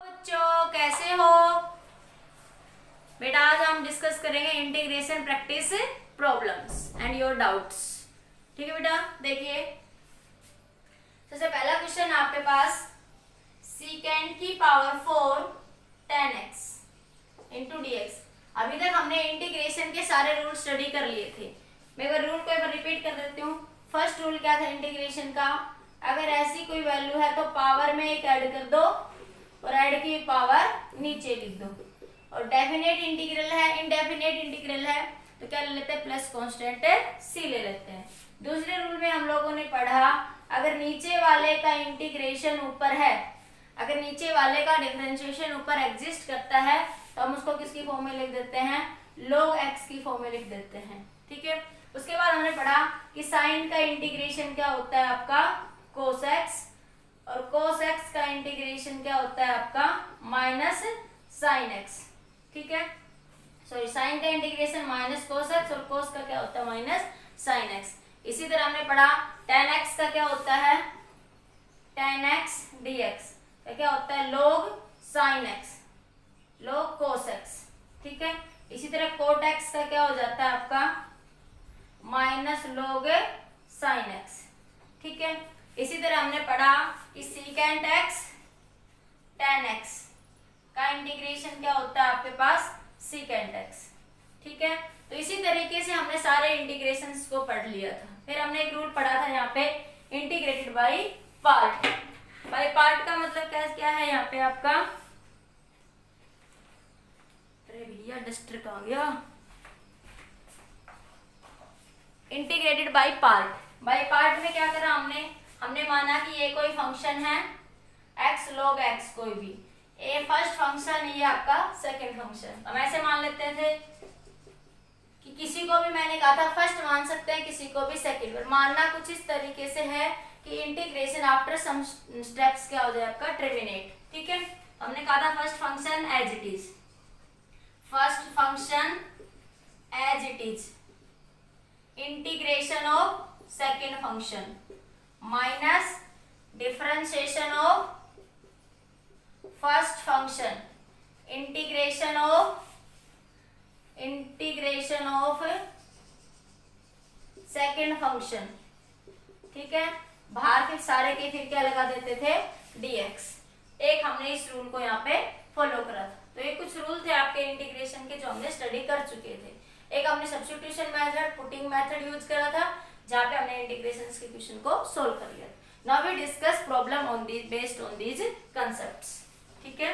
बच्चों कैसे हो बेटा। आज हम डिस्कस करेंगे integration practice problems and your doubts. ठीक है बेटा, देखिए सबसे पहला क्वेश्चन आपके पास सीकेंड की power 4 10x into d x. अभी तक हमने इंटीग्रेशन के सारे रूल स्टडी कर लिए थे। मैं एक रूल को एक बार रिपीट कर देती हूँ। फर्स्ट रूल क्या था इंटीग्रेशन का, अगर ऐसी कोई वैल्यू है तो पावर में एक ऐड कर दो और ऐड की पावर नीचे लिख दो। और डेफिनेट इंटीग्रल है, इनडेफिनेट इंटीग्रल है तो क्या ले लेते हैं, प्लस कांस्टेंट सी ले लेते हैं। दूसरे रूल में हम लोगों ने पढ़ा अगर नीचे वाले का इंटीग्रेशन ऊपर है, अगर नीचे वाले का डिफरेंशिएशन ऊपर एग्जिस्ट करता है तो हम उसको किसकी फॉर्म में लिख देते हैं, log x की फॉर्म में लिख देते हैं। ठीक है, उसके बाद हमने पढ़ा कि साइन का इंटीग्रेशन क्या होता है आपका cos x, और cos x का इंटीग्रेशन क्या होता है आपका माइनस साइन x। ठीक है, सॉरी साइन का इंटीग्रेशन माइनस cos x और cos का क्या होता है माइनस साइन x। इसी तरह हमने पढ़ा tan x का क्या होता है, tan x dx का क्या होता है log sin x, log cos x। ठीक है, इसी तरह cot x का क्या हो जाता है आपका माइनस log sin x। ठीक है, इसी तरह हमने पढ़ा कि secant x tan x का इंटीग्रेशन क्या होता है आपके पास secant x। ठीक है, तो इसी तरीके से हमने सारे इंटीग्रेशंस को पढ़ लिया था। फिर हमने एक रूल पढ़ा था यहाँ पे integrated by part. By part का मतलब क्या है यहाँ पे आपका, अरे भैया डस्टर कहाँ गया, integrated by part. By part में क्या करा हमने माना कि ये कोई फंक्शन है x log x, कोई भी ए फर्स्ट फंक्शन, ये आपका सेकंड फंक्शन। हम ऐसे मान लेते थे कि किसी को भी मैंने कहा था फर्स्ट मान सकते हैं, किसी को भी सेकंड। पर मानना कुछ इस तरीके से है कि इंटीग्रेशन आफ्टर सम स्टेप्स क्या हो जाए आपका टर्मिनेट। ठीक है, हमने कहा था first function as it is, first function as it is, integration of second function minus differentiation of first function, integration of second function. ठीक है, बाहर फिर सारे के फिर क्या लगा देते थे dx। एक हमने इस रूल को यहाँ पे फॉलो करा था। तो ये कुछ रूल थे आपके इंटीग्रेशन के जो हमने स्टडी कर चुके थे। एक हमने substitution method, putting method use करा था जहाँ पे हमने इंटीग्रेशन के क्वेश्चन को सोल्व कर लिया। Now we discuss problem on this based on these concepts. ठीक है,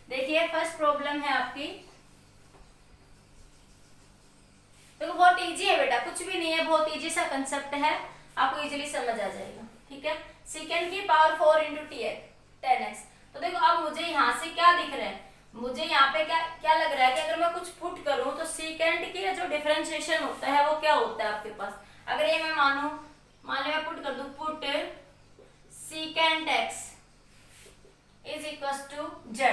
देखिए फर्स्ट प्रॉब्लम है आपकी, देखो बहुत इजी है बेटा, कुछ भी नहीं है, बहुत इजी सा कंसेप्ट है, आपको इजीली समझ आ जाएगा। ठीक है, सेकेंड की पावर 4 इंटू 10x। तो देखो अब मुझे यहाँ से क्या दिख रहा है, मुझे यहाँ पे क्या लग रहा है कि अगर मैं कुछ पुट करूं तो सेकेंड की जो डिफरेंशिएशन होता है वो क्या होता है आपके पास। अगर ये मैं मान लो मैं पुट कर दूं, put second x is equal to z।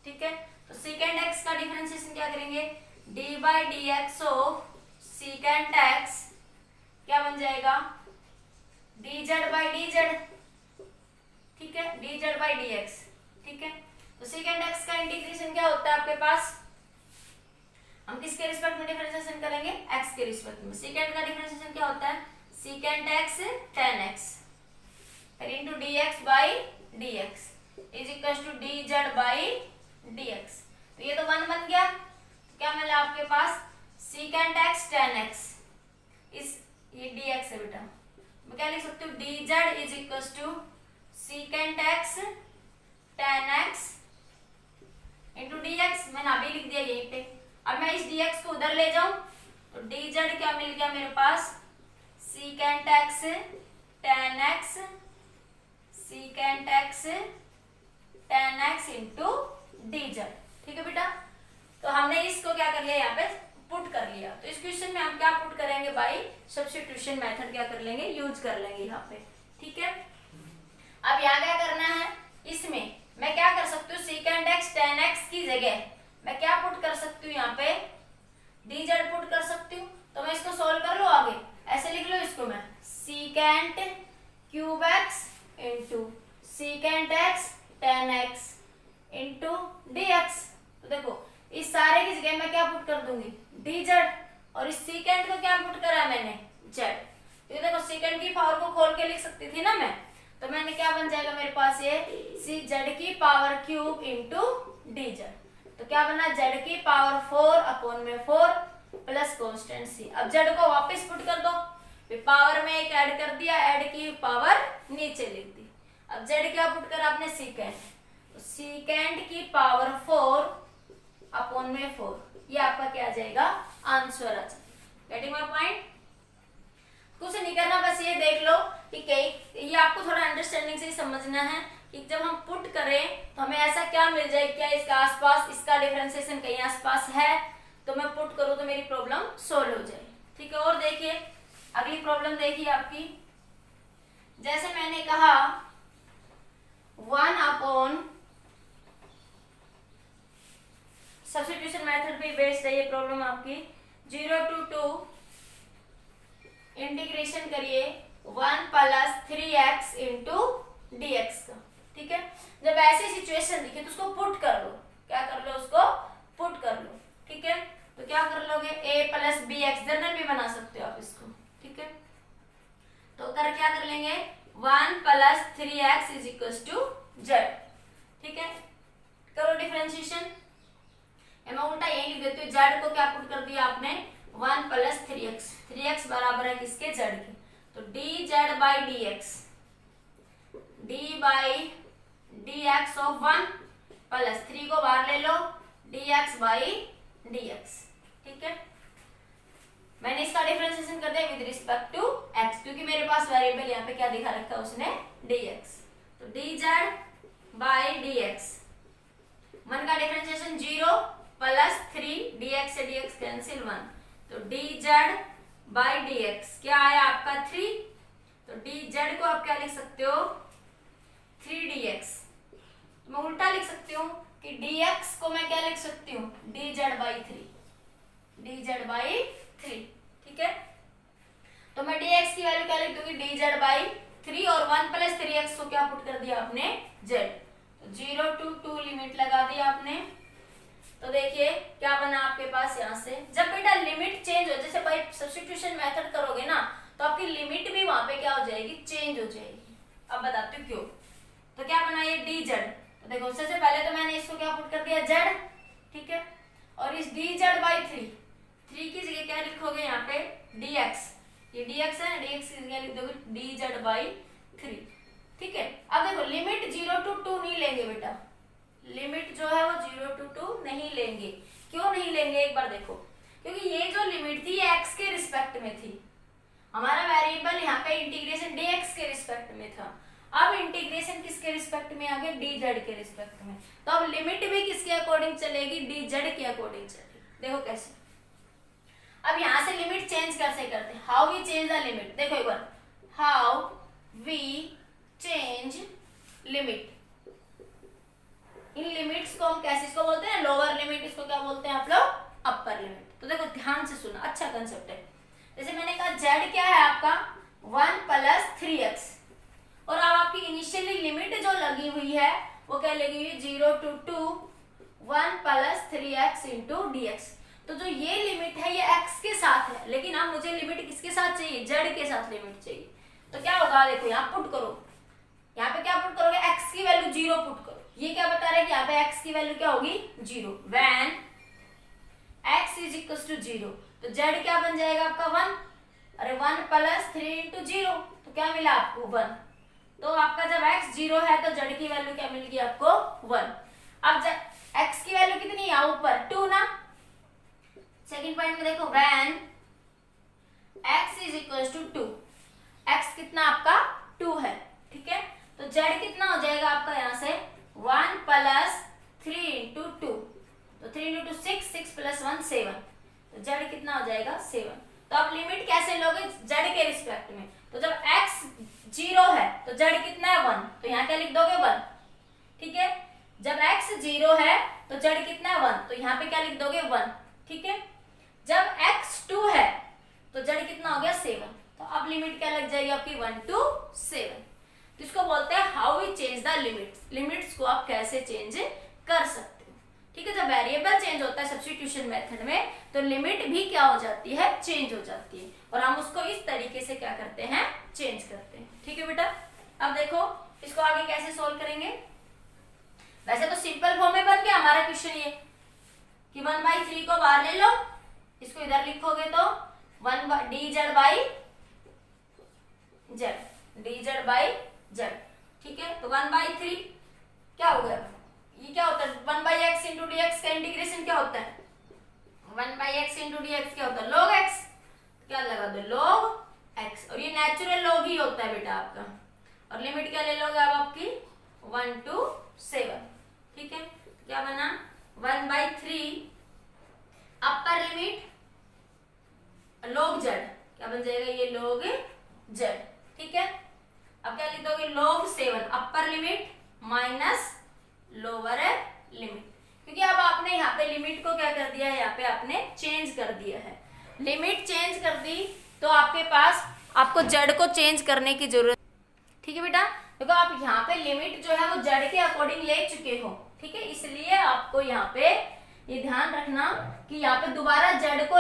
ठीक है, तो सेकेंड x का डिफरेंशिएशन क्या करेंगे, D by d x of second x क्या बन जाएगा, dz बाई dz। ठीक है, dz बाई dx। ठीक है, तो सेकेंड x का इंटीग्रेशन क्या होता है आपके पास, हम किसके रिस्पेक्ट में डिफरेंशिएशन करेंगे, x के रिस्पेक्ट में। सेकेंड का डिफरेंशिएशन क्या होता है, second x tan x into dx by dx is equal to dz by dx। तो ये तो 1 बन गया, तो क्या मिला आपके पास secant x tan x, इस ये dx है बेटा, मैं क्या लिख सकती हूँ, dz is equal to secant x tan x into dx। मैंने अभी लिख दिया यहीं पे। अब मैं इस dx को उधर ले जाऊं तो dz क्या मिल गया मेरे पास, secant x tan x, secant x tan x into dz। ठीक है बेटा, तो हमने इसको क्या कर लिया, यहाँ पे पुट कर लिया। तो इस क्वेश्चन में हम क्या पुट करेंगे, बाई सब्स्टिट्यूशन मेथड क्या कर लेंगे, यूज कर लेंगे यहाँ पे। ठीक है, अब यहाँ क्या करना है, इसमें मैं क्या कर सकती हूँ, secant x tan x की जगह मैं क्या पुट कर सकती हूँ, यहाँ पे dz पुट कर सकती हूँ। तो मैं इसको सोल्व कर लो, आगे ऐसे लिख लो इसको मैं, secant cube x into secant x tan x into d x. तो देखो इस सारे की जगह मैं क्या पुट कर दूंगी, डी जेड, और इस सीकेंड को क्या पुट करा मैंने, जेड। तो देखो सेकंड की पावर को खोल के लिख सकती थी ना मैं, तो मैंने क्या बन जाएगा मेरे पास ये सी जेड की power cube into D Z. तो क्या बना, जेड की पावर 4/4 प्लस कॉन्स्टेंट सी। अब जेड को वापस पुट कर दो, पावर में एक ऐड कर दिया, ऐड की पावर नीचे लिख दी। अब जेड क्या पुट करा आपने, सीकेंड, तो सीकेंड की पावर 4/4, ये आपका क्या आ जाएगा, आंसर आ जाएगा। Getting my point. कुछ नहीं करना, बस ये देख लो कि ये आपको थोड़ा अंडरस्टैंडिंग से ही समझना है कि जब हम पुट करें तो हमें ऐसा क्या मिल जाए, क्या इसका आसपास इसका डिफरेंशिएशन कहीं आसपास है, तो मैं पुट करूं तो मेरी प्रॉब्लम सोल्व हो जाए। ठीक है, और देखिए अगली प्रॉब्लम देखिए आपकी, जैसे मैंने कहा 1/, सब्स्टिट्यूशन मेथड पे बेस्ड है ये प्रॉब्लम आपकी। 0 to 2 इंटीग्रेशन करिए 1 + 3x इंटू dx का। ठीक है, जब ऐसी सिचुएशन दिखे तो उसको पुट कर लो, क्या कर लो, उसको पुट कर लो। ठीक है, तो क्या कर लोगे, a + bx, जर्नल भी बना सकते हो आप इसको। ठीक है, तो क्या कर लेंगे, 1 + 3x = z। ठीक है, करो डिफरेंशिएशन। मैं उल्टा यही लिख देती हूँ, z को क्या पुट कर दिया आपने, 1 + 3x, 3x बराबर है किसके, z के, तो dz/dx, d/dx ऑफ 1 + 3 को बाहर ले लो, dx/dx। ठीक है, मैंने इसका डिफरेंशिएशन कर दिया विद रिस्पेक्ट टू x, क्योंकि मेरे पास वेरिएबल यहाँ पे क्या दिखा रखा है उसने, dx, तो dz/dx, 1 का डिफरेंशिएशन 0 + 3, dx से dx कैंसिल 1, तो dz/dx क्या आया आपका 3, तो dz को आप क्या लिख सकते हो, 3dx। मैं उल्टा लिख सकती हूँ कि dx को मैं क्या लिख सकती हूँ, dz/3, dz/3। ठीक है, तो मैं dx की वैल्यू क्या लिख दूंगी, dz/3, और 1 + 3x को क्या पुट कर दिया आपने, z, तो 0 to 2 लिमिट लगा दी आपने। तो देखिए क्या बना आपके पास, यहाँ से जब बेटा लिमिट चेंज हो, जैसे भाई सब्स्टिट्यूशन मेथड करोगे ना, तो आपकी लिमिट भी वहां पे क्या हो जाएगी, चेंज हो जाएगी। अब बताती हूँ क्यों। तो क्या बना ये dz, तो देखो सबसे पहले तो मैंने इसको क्या पुट कर दिया, z। ठीक है, और इस dz/3, 3 की जगह क्या लिखोगे यहाँ पे, dx, ये dx है, dx की जगह लिख दोगे dz/3। ठीक है, अब देखो लिमिट 0 to 2 नहीं लेंगे बेटा, लिमिट जो है वो 0 to 2 नहीं लेंगे। क्यों नहीं लेंगे, एक बार देखो, क्योंकि ये जो लिमिट थी ये x के रिस्पेक्ट में थी, हमारा वेरिएबल यहाँ पे इंटीग्रेशन dx के रिस्पेक्ट में था। अब इंटीग्रेशन किसके रिस्पेक्ट में आ गया, dz के रिस्पेक्ट में, तो अब लिमिट भी किसके अकॉर्डिंग चलेगी, dz के अकॉर्डिंग चलेगी। देखो कैसे, अब यहाँ से लिमिट चेंज कैसे करते हैं, how we change the limit, देखो एक बार, हाउ वी चेंज लिमिट। इन लिमिट्स को हम कैसे इसको बोलते हैं, लोअर लिमिट, इसको क्या बोलते हैं आप लोग, अपर लिमिट। तो देखो ध्यान से सुना, अच्छा कंसेप्ट है। जैसे मैंने कहा z क्या है आपका 1 + 3x, और अब आपकी इनिशियली लिमिट जो लगी हुई है वो क्या लगी हुई है, 0 to 2 1 + 3x इंटू dx। तो जो ये लिमिट है ये x के साथ है, लेकिन अब मुझे लिमिट किसके साथ चाहिए, z के साथ लिमिट चाहिए। तो क्या होगा, देखो यहाँ पुट करो, यहाँ पे क्या पुट करोगे, x की वैल्यू 0 पुट करो। ये क्या बता रहा है कि यहाँ पे x की वैल्यू क्या होगी, 0, व्हेन x = 0, तो z क्या बन जाएगा आपका 1, अरे 1 + 3 इंटू 0, तो क्या मिला आपको 1। तो आपका जब x 0 है तो z की वैल्यू क्या मिल गई आपको 1। अब x की वैल्यू कितनी है ऊपर 2 ना, सेकंड पॉइंट में देखो व्हेन x = 2, x कितना आपका 2 है। ठीक है, तो z कितना हो जाएगा आपका यहाँ से 1 + 3 इंटू 2, तो 3 इंटू 2 6, 6 + 1 7, तो z कितना हो जाएगा 7। तो आप लिमिट कैसे लोगे, z के रिस्पेक्ट में, तो जब x 0 है तो z कितना है 1, तो यहाँ क्या लिख दोगे 1। ठीक है, जब x 0 है तो z कितना है 1, तो यहाँ पे क्या लिख दोगे 1। ठीक है, जब x 2 है तो z कितना हो गया 7, तो अब लिमिट क्या लग जाएगी आपकी 1 to 7। तो इसको बोलते हैं how we change the limits, limits को आप कैसे चेंज कर सकते हो। ठीक है, जब वेरिएबल चेंज होता है सब्स्टिट्यूशन मेथड में तो लिमिट भी क्या हो जाती है, चेंज हो जाती है, और हम उसको इस तरीके से क्या करते हैं, चेंज करते हैं। ठीक है बेटा, अब देखो इसको आगे कैसे सोल्व करेंगे। वैसे तो सिंपल फॉर्म में बन गया हमारा क्वेश्चन ये कि 1/3 को बाहर ले लो, इसको इधर लिखोगे तो 1 dz/z। ठीक है, तो 1/3 क्या हो गया, ये क्या होता है 1/x इंटू dx का इंटीग्रेशन क्या होता है, 1/x इंटू dx क्या होता है, log x। क्या लगा दो, log x, और ये नेचुरल लॉग ही होता है बेटा आपका। और लिमिट क्या ले लोगे आप आपकी 1 to 7। ठीक है, क्या बना 1/3 अपर लिमिट log z, क्या बन जाएगा ये log z। ठीक है, अब क्या लिख दोगे log 7 अपर लिमिट माइनस लोअर लिमिट, क्योंकि अब आपने यहाँ पे लिमिट को क्या कर दिया है, यहाँ पे आपने चेंज कर दिया है। लिमिट चेंज कर दी तो आपके पास आपको जड़ को चेंज करने की जरूरत। ठीक है बेटा, देखो आप यहाँ पे लिमिट जो है वो जड़ के अकॉर्डिंग ले चुके हो। ठीक है, इसलिए आपको यहाँ पे ये ध्यान रखना कि यहाँ पे दोबारा जड़ को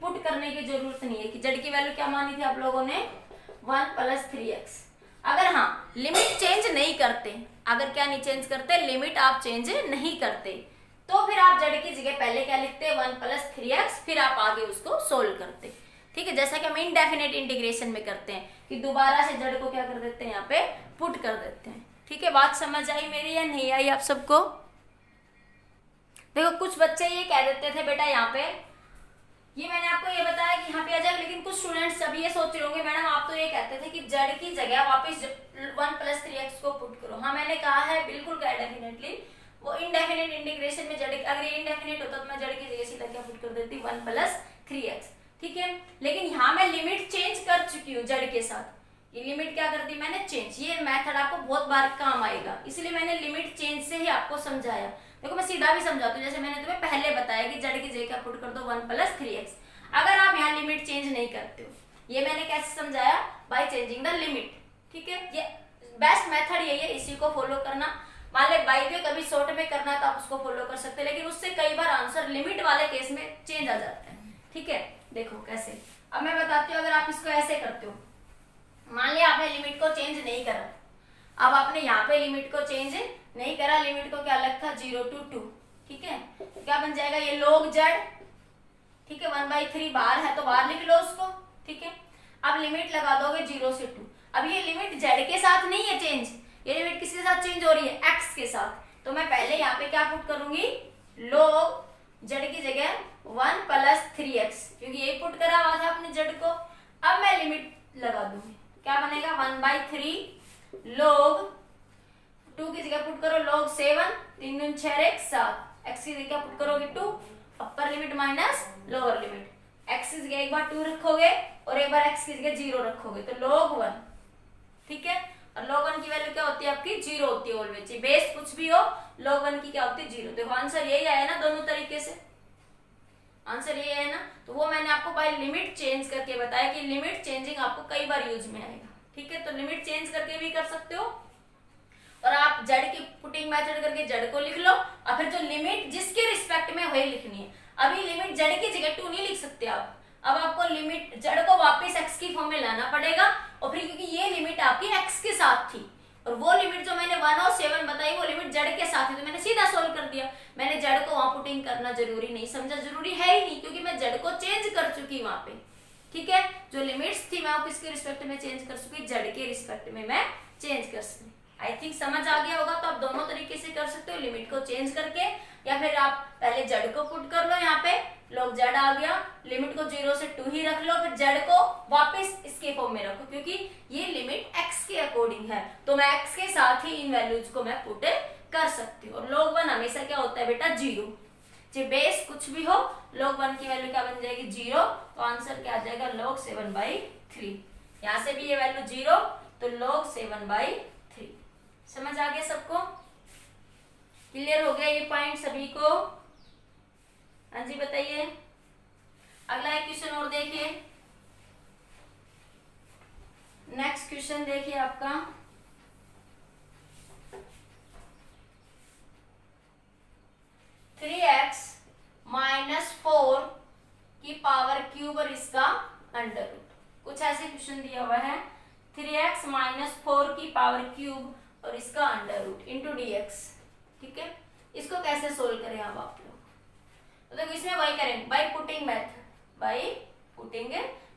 पुट करने की जरूरत नहीं है कि जड़ की वैल्यू क्या मानी थी आप लोगों ने 1 + 3x। अगर हाँ लिमिट चेंज नहीं करते, अगर क्या नहीं चेंज करते, लिमिट आप चेंज नहीं करते, तो फिर आप जड़ की जगह पहले क्या लिखते 1 + 3x, फिर आप आगे उसको सोल्व करते। ठीक है, जैसा कि हम इनडेफिनेट इंटीग्रेशन में करते हैं कि दोबारा से जड़ को क्या कर देते हैं, यहाँ पे पुट कर देते हैं। ठीक है, बात समझ आई मेरी या नहीं आई आप सबको। देखो कुछ बच्चे ये कह देते थे बेटा यहाँ पे, ये मैंने आपको ये बताया कि यहाँ पे आ जाएगा, लेकिन कुछ स्टूडेंट्स अभी ये सोच रहे होंगे मैडम आप तो ये कहते थे कि जड़ की जगह वापस 1 + 3x को पुट करो। हाँ मैंने कहा है बिल्कुल कहा डेफिनेटली, वो इनडेफिनेट इंटीग्रेशन में जड़, अगर ये इनडेफिनेट होता तो मैं जड़ की जगह सीधा क्या पुट कर देती 1 + 3x। ठीक है, लेकिन यहाँ मैं लिमिट चेंज कर चुकी हूँ जड़ के साथ, ये लिमिट क्या कर दी मैंने चेंज। ये मेथड आपको बहुत बार काम आएगा, इसलिए मैंने लिमिट चेंज से ही आपको समझाया। देखो मैं सीधा भी समझाती हूँ, जैसे मैंने तुम्हें पहले बताया कि जड़ की जगह क्या पुट कर दो 1 + 3x। अगर आप यहाँ लिमिट चेंज नहीं करते हो, ये मैंने कैसे समझाया, बाय चेंजिंग द लिमिट। ठीक है, ये बेस्ट मेथड यही है, इसी को फॉलो करना। मान ले बाई वे कभी शॉर्ट में करना है तो आप उसको फॉलो कर सकते हैं, लेकिन उससे कई बार आंसर लिमिट वाले केस में चेंज आ जाता है। ठीक है, देखो कैसे, अब मैं बताती हूँ। अगर आप इसको ऐसे करते हो, मान लिया आपने लिमिट को चेंज नहीं करा, अब आपने यहाँ पे लिमिट को चेंज नहीं करा, लिमिट को क्या रखा 0 to 2। ठीक है, तो क्या बन जाएगा ये log z। ठीक है, 1/3 बाहर है तो बाहर लिख लो उसको। ठीक है, अब लिमिट लगा दोगे 0 से 2। अब ये लिमिट z के साथ नहीं है चेंज, ये लिमिट किसके साथ चेंज हो रही है, x के साथ। तो मैं पहले यहाँ पे क्या पुट करूंगी log z की जगह 1 + 3x, क्योंकि ये पुट करा हुआ था अपने z को। अब मैं लिमिट लगा दूंगी, क्या बनेगा 1/3 log 2 की जगह पुट करो log 7, 3 दूनी 6 और 1 7, x की जगह पुट करोगे 2, अपर limit minus lower limit, x की जगह एक बार 2 रखोगे और एक बार x की जगह 0 रखोगे तो log 1। ठीक है, और log 1 की वैल्यू क्या होती है आपकी 0 होती है ऑलवेज, बेस कुछ भी हो log 1 की क्या होती है 0। देखो आंसर यही आया ना, दोनों तरीके से आंसर ये है ना। तो वो मैंने आपको बाय लिमिट चेंज करके बताया कि लिमिट चेंजिंग आपको कई बार यूज में आएगा। ठीक है, तो लिमिट चेंज करके भी कर सकते हो, और आप जड़ की पुटिंग मेथड करके जड़ को लिख लो, और फिर जो लिमिट जिसके रिस्पेक्ट में वही लिखनी है। अभी लिमिट जड़ की जगह 2 नहीं लिख सकते आप, अब आपको लिमिट जड़ को वापस x की फॉर्म में लाना पड़ेगा, और फिर क्योंकि ये लिमिट आपकी x के साथ थी और वो लिमिट जो मैंने 1 और 7 बताई वो लिमिट जड़ के साथ है, तो मैंने सीधा सोल्व कर दिया। मैंने जड़ को वहां पुटिंग करना जरूरी नहीं समझा, जरूरी है ही नहीं, क्योंकि मैं जड़ को चेंज कर चुकी वहां पे। ठीक है, जो लिमिट्स थी मैं किसके रिस्पेक्ट में चेंज कर चुकी, जड़ के रिस्पेक्ट में मैं चेंज कर सकती। आई थिंक समझ आ गया होगा। तो आप दोनों तरीके से कर सकते हो, लिमिट को चेंज करके, या फिर आप पहले जड़ को पुट कर लो, यहाँ पे log z आ गया, लिमिट को 0 से 2 ही रख लो, फिर जड़ को वापस इसके फॉर्म में रखो, क्योंकि ये लिमिट x के अकॉर्डिंग है, तो मैं x के साथ ही इन वैल्यूज को मैं पुट कर सकती हूँ। और log 1 हमेशा क्या होता है बेटा 0, जो बेस कुछ भी हो log 1 की वैल्यू क्या बन जाएगी 0, तो आंसर क्या आ जाएगा log 7/3। यहाँ से भी ये वैल्यू 0, तो log 7/3। समझ आ गया सबको, क्लियर हो गया ये पॉइंट सभी को? हाँ जी बताइए। अगला एक क्वेश्चन और देखिए, नेक्स्ट क्वेश्चन देखिए आपका, कैसे सोल्व करें अब आप लोग, तो देखो इसमें वही करेंगे by putting method, by putting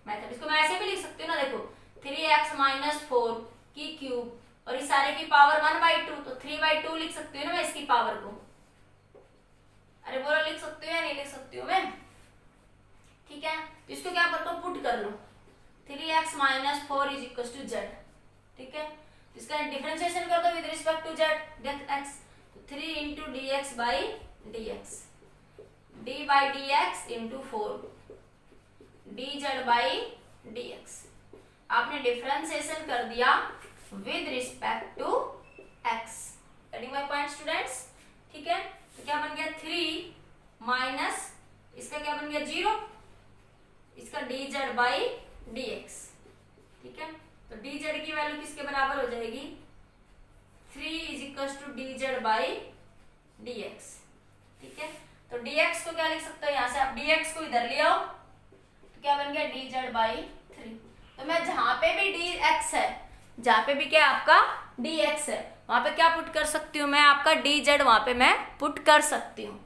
method. इसको मैं ऐसे भी लिख सकती हूँ ना, देखो 3x माइनस 4 की क्यूब और इस सारे की पावर 1/2, तो 3/2 लिख सकती हूँ ना मैं इसकी पावर को। अरे बोलो लिख सकती हूँ या नहीं लिख सकती हूँ मैं? ठीक है, तो इसको क्या करता हूँ, पुट कर लो 3x minus 4 is equal to z. ठीक है, इसका डिफरेंशिएशन कर दो विद रिस्पेक्ट टू जेड, डेट x, तो 3 into d x by d x, d by d x into 4 d z by d x. आपने डिफरेंशिएशन कर दिया with respect to x। Getting my point students? ठीक है, तो क्या बन गया 3 माइनस इसका क्या बन गया 0, इसका D z by d x. ठीक है, तो डी जेड की वैल्यू किसके बराबर हो जाएगी, 3 is equal to d z by d x. ठीक है, तो डी एक्स को क्या लिख सकते हो, यहाँ से आप डी एक्स को इधर ले आओ, तो क्या बन गया डी जेड बाई 3। तो मैं जहां पे भी डी एक्स है, जहां पे भी क्या आपका डी एक्स है, वहां पे क्या पुट कर सकती हूँ मैं, आपका डी जेड वहां पे मैं पुट कर सकती हूँ।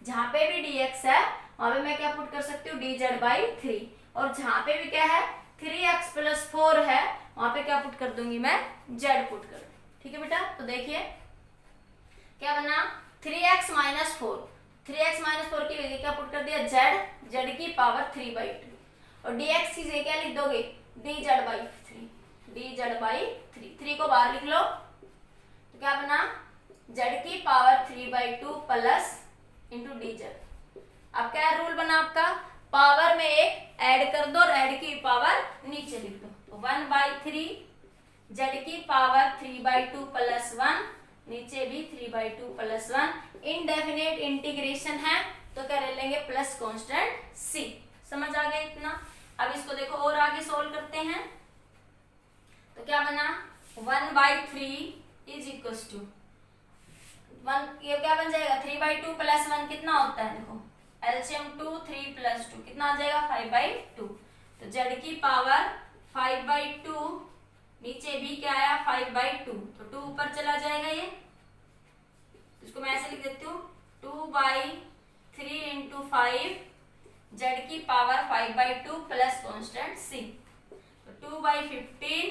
जहां पे भी डी एक्स है वहां पे मैं क्या पुट कर सकती हूँ, डी जेड बाई 3। और जहां पे भी क्या है 3x प्लस 4 है, वहां पे क्या पुट कर दूंगी मैं, z पुट कर। ठीक है बेटा, तो देखिए क्या बना 3x माइनस 4, 3x माइनस 4 की जगह क्या पुट कर दिया z की पावर 3/2, और dx की जगह क्या लिख दोगे dz बाई 3, dz बाई 3 को बाहर लिख लो, तो क्या बना z की पावर 3/2 प्लस इंटू dz। अब क्या रूल बना आपका, पावर में एक ऐड कर दो और ऐड की पावर नीचे लिख दो, तो 1/3 z की पावर 3/2 प्लस 1, नीचे भी 3/2 प्लस 1। इनडेफिनेट इंटीग्रेशन है तो क्या ले लेंगे प्लस कांस्टेंट c। समझ आ गया इतना? अब इसको देखो और आगे सोल्व करते हैं, तो क्या बना 1/3 इज इक्वल टू 1, ये क्या बन जाएगा 3/2 प्लस 1 कितना होता है, देखो एलसीएम 2, 3 प्लस 2 कितना आ जाएगा 5/2, तो z की पावर 5/2, नीचे भी क्या आया 5/2, तो 2 ऊपर चला जाएगा ये, तो इसको मैं ऐसे लिख देती हूँ 2/3 इंटू 5 z की पावर 5/2 प्लस कॉन्स्टेंट c, तो 2/15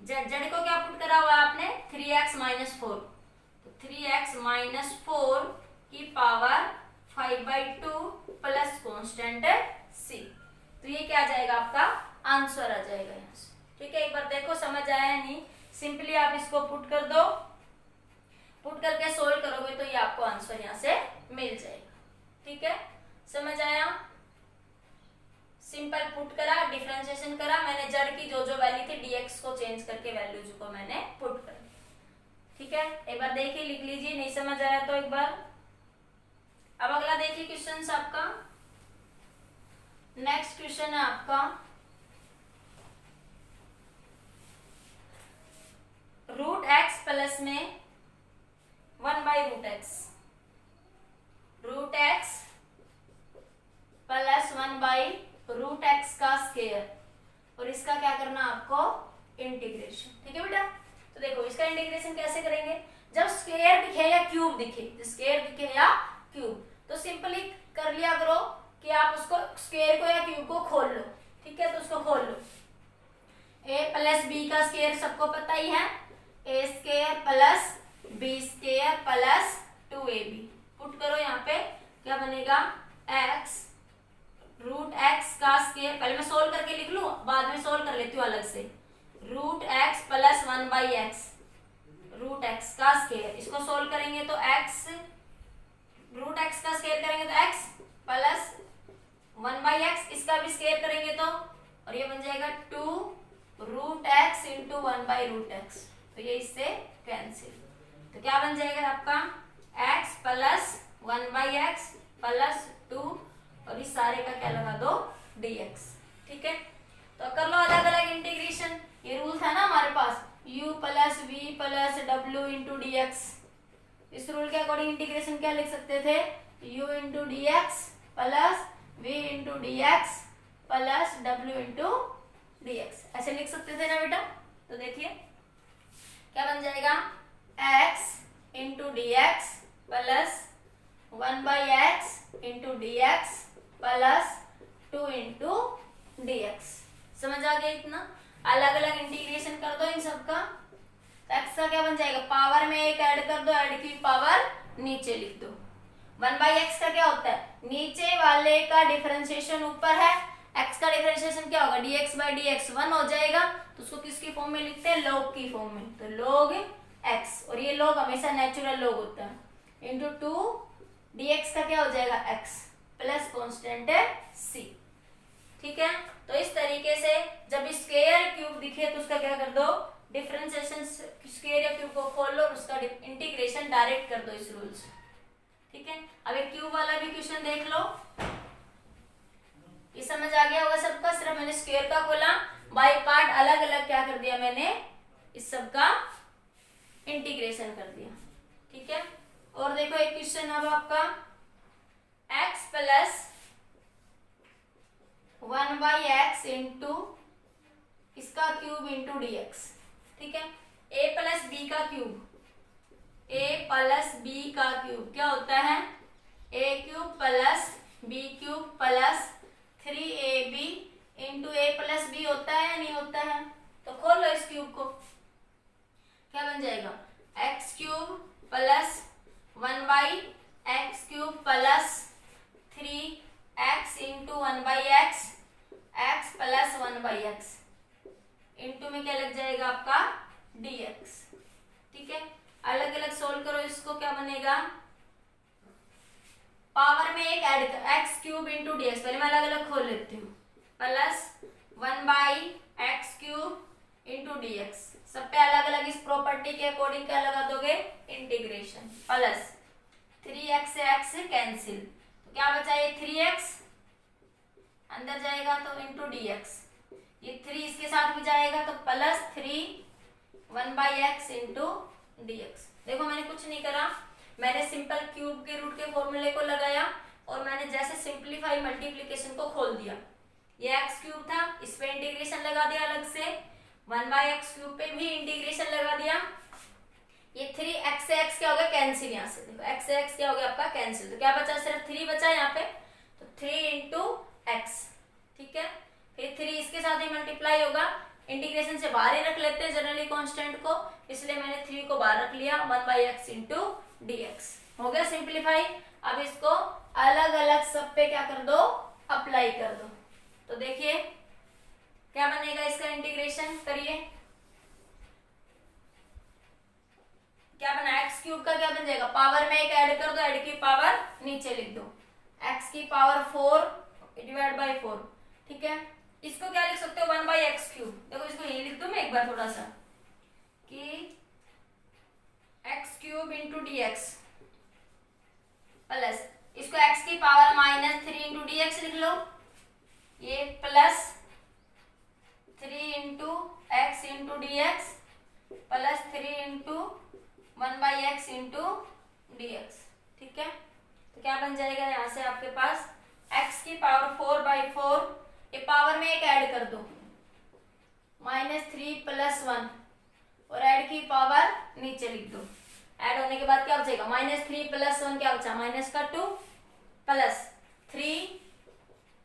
z को क्या पुट करा हुआ है आपने 3x माइनस 4, तो 3x माइनस 4 की पावर 5/2 प्लस कॉन्स्टेंट c, तो ये क्या आ जाएगा आपका आंसर आ जाएगा यहाँ से। ठीक है, एक बार देखो समझ आया नहीं, सिंपली आप इसको पुट कर दो, पुट करके सोल्व करोगे तो ये आपको आंसर यहाँ से मिल जाएगा। ठीक है, समझ आया? सिंपल पुट करा, डिफरेंशिएशन करा मैंने, z की जो जो वैल्यू थी dx को चेंज करके वैल्यूज को मैंने पुट कर दी। ठीक है, एक बार देखिए लिख लीजिए, नहीं समझ आया तो एक बार। अब अगला देखिए क्वेश्चन आपका, नेक्स्ट क्वेश्चन है आपका √x प्लस में 1/√x, √x प्लस 1/√x का स्क्वायर, और इसका क्या करना आपको इंटीग्रेशन। ठीक है बेटा, तो देखो इसका इंटीग्रेशन कैसे करेंगे, जब स्क्वायर दिखे या क्यूब दिखे, स्क्वायर दिखे या क्यूब, तो सिंपली कर लिया करो कि आप उसको स्क्वायर को या क्यूब को खोल लो। ठीक है, तो उसको खोल लो, a प्लस बी का स्क्वायर सबको पता ही है, a square plus b square plus 2ab, put करो यहाँ पे क्या बनेगा x √x का स्क्वायर, पहले मैं सोल्व करके लिख लूं बाद में सोल्व कर लेती हूँ अलग से, √x प्लस 1/x, √x का स्क्वायर, इसको सोल्व करेंगे तो x √x का स्क्वायर करेंगे तो x प्लस 1/x, इसका भी स्क्वायर करेंगे तो, और ये बन जाएगा 2√x इंटू 1/√x, तो ये इससे कैंसिल, तो क्या बन जाएगा आपका x प्लस 1/x प्लस 2, और इस सारे का क्या लगा दो dx। ठीक है, तो कर लो अलग अलग इंटीग्रेशन, ये रूल था ना हमारे पास u plus v plus w into dx, इस रूल के अकॉर्डिंग इंटीग्रेशन क्या लिख सकते थे u into dx plus v into dx plus w into dx, ऐसे लिख सकते थे ना बेटा। तो देखिए क्या बन जाएगा x into dx plus 1/x into d x plus 2 into d x. समझ आ गया इतना? अलग अलग इंटीग्रेशन कर दो इन सबका, तो x का क्या बन जाएगा, पावर में एक ऐड कर दो, ऐड की पावर नीचे लिख दो। 1/x का क्या होता है, नीचे वाले का डिफरेंशिएशन ऊपर है, x का डिफरेंशिएशन क्या होगा, dx/dx 1 हो जाएगा, तो उसको किसकी फॉर्म में लिखते हैं, log की फॉर्म में, तो log x, और ये log हमेशा नेचुरल log होता है, इंटू 2 dx का क्या हो जाएगा x प्लस कॉन्स्टेंट है c। ठीक है, तो इस तरीके से जब स्क्वायर क्यूब दिखे तो उसका क्या कर दो, डिफरेंशिएशन स्क्वायर या क्यूब को खोल लो और उसका इंटीग्रेशन डायरेक्ट कर दो इस रूल से। ठीक है, अब एक क्यूब वाला भी क्वेश्चन देख लो, ये समझ आ गया होगा सबका। सिर्फ मैंने स्क्वायर का खोला, बाय पार्ट अलग अलग क्या कर दिया मैंने, इस सब का इंटीग्रेशन कर दिया। ठीक है, और देखो एक क्वेश्चन अब आपका x प्लस 1/x इंटू इसका क्यूब इंटू dx। ठीक है, a प्लस बी का क्यूब, a प्लस बी का क्यूब क्या होता है, a cube plus b cube plus 3ab into a plus b होता है या नहीं होता है, तो खोल लो इस क्यूब को, क्या बन जाएगा, x cube plus 1/x cube plus 3x into 1/x x plus 1/x into में क्या लग जाएगा आपका dx। ठीक है, अलग अलग सोल्व करो इसको, क्या बनेगा, पावर में एक ऐड कर, x क्यूब इंटू dx, पहले मैं अलग अलग खोल लेती हूँ, plus 1/x cube into dx, सब पे अलग अलग इस प्रॉपर्टी के अकॉर्डिंग क्या लगा दोगे, इंटीग्रेशन, प्लस 3x से x कैंसिल, तो क्या बचा, ये 3x अंदर जाएगा तो इंटू dx, ये 3 इसके साथ भी जाएगा तो प्लस 3 1/x इंटू dx। देखो मैंने कुछ नहीं करा, मैंने सिंपल क्यूब के रूट के फॉर्मूले को लगाया और मैंने जैसे सिंप्लीफाई मल्टीप्लिकेशन को खोल दिया, ये x क्यूब था, इस पे इंटीग्रेशन लगा दिया अलग से, 1/x क्यूब पे भी इंटीग्रेशन लगा दिया, ये 3x से x क्या हो गया कैंसिल, यहाँ से देखो x से x क्या हो गया आपका कैंसिल, तो क्या बचा, सिर्फ 3 बचा यहाँ पे, तो 3 इंटू x। ठीक है, फिर 3 इसके साथ ही मल्टीप्लाई होगा, इंटीग्रेशन से बाहर ही रख लेते हैं जनरली कांस्टेंट को, इसलिए मैंने 3 को बाहर रख लिया, 1/x इंटू dx हो गया सिंप्लीफाई। अब इसको अलग अलग सब पे क्या कर दो, अप्लाई कर दो, तो देखिए क्या बनेगा, इसका इंटीग्रेशन करिए, क्या बना, x क्यूब का क्या बन जाएगा, पावर में एक ऐड कर दो, ऐड की पावर नीचे लिख दो, x की पावर 4 डिवाइड बाई 4। ठीक है, इसको क्या लिख सकते हो, 1/x क्यूब, देखो इसको यही लिख दो मैं एक बार थोड़ा सा, कि x cube into dx plus इसको x की पावर -3 इंटू dx लिख लो, ये plus 3 into x into dx plus 3 into 1/x into dx। ठीक है, तो क्या बन जाएगा, यहाँ से आपके पास x की पावर 4/4, ये पावर में एक ऐड कर दो, -3 प्लस 1, और ऐड की पावर नीचे लिख दो, ऐड होने के बाद क्या बचेगा, -3 प्लस 1 क्या बचा, -2 प्लस 3,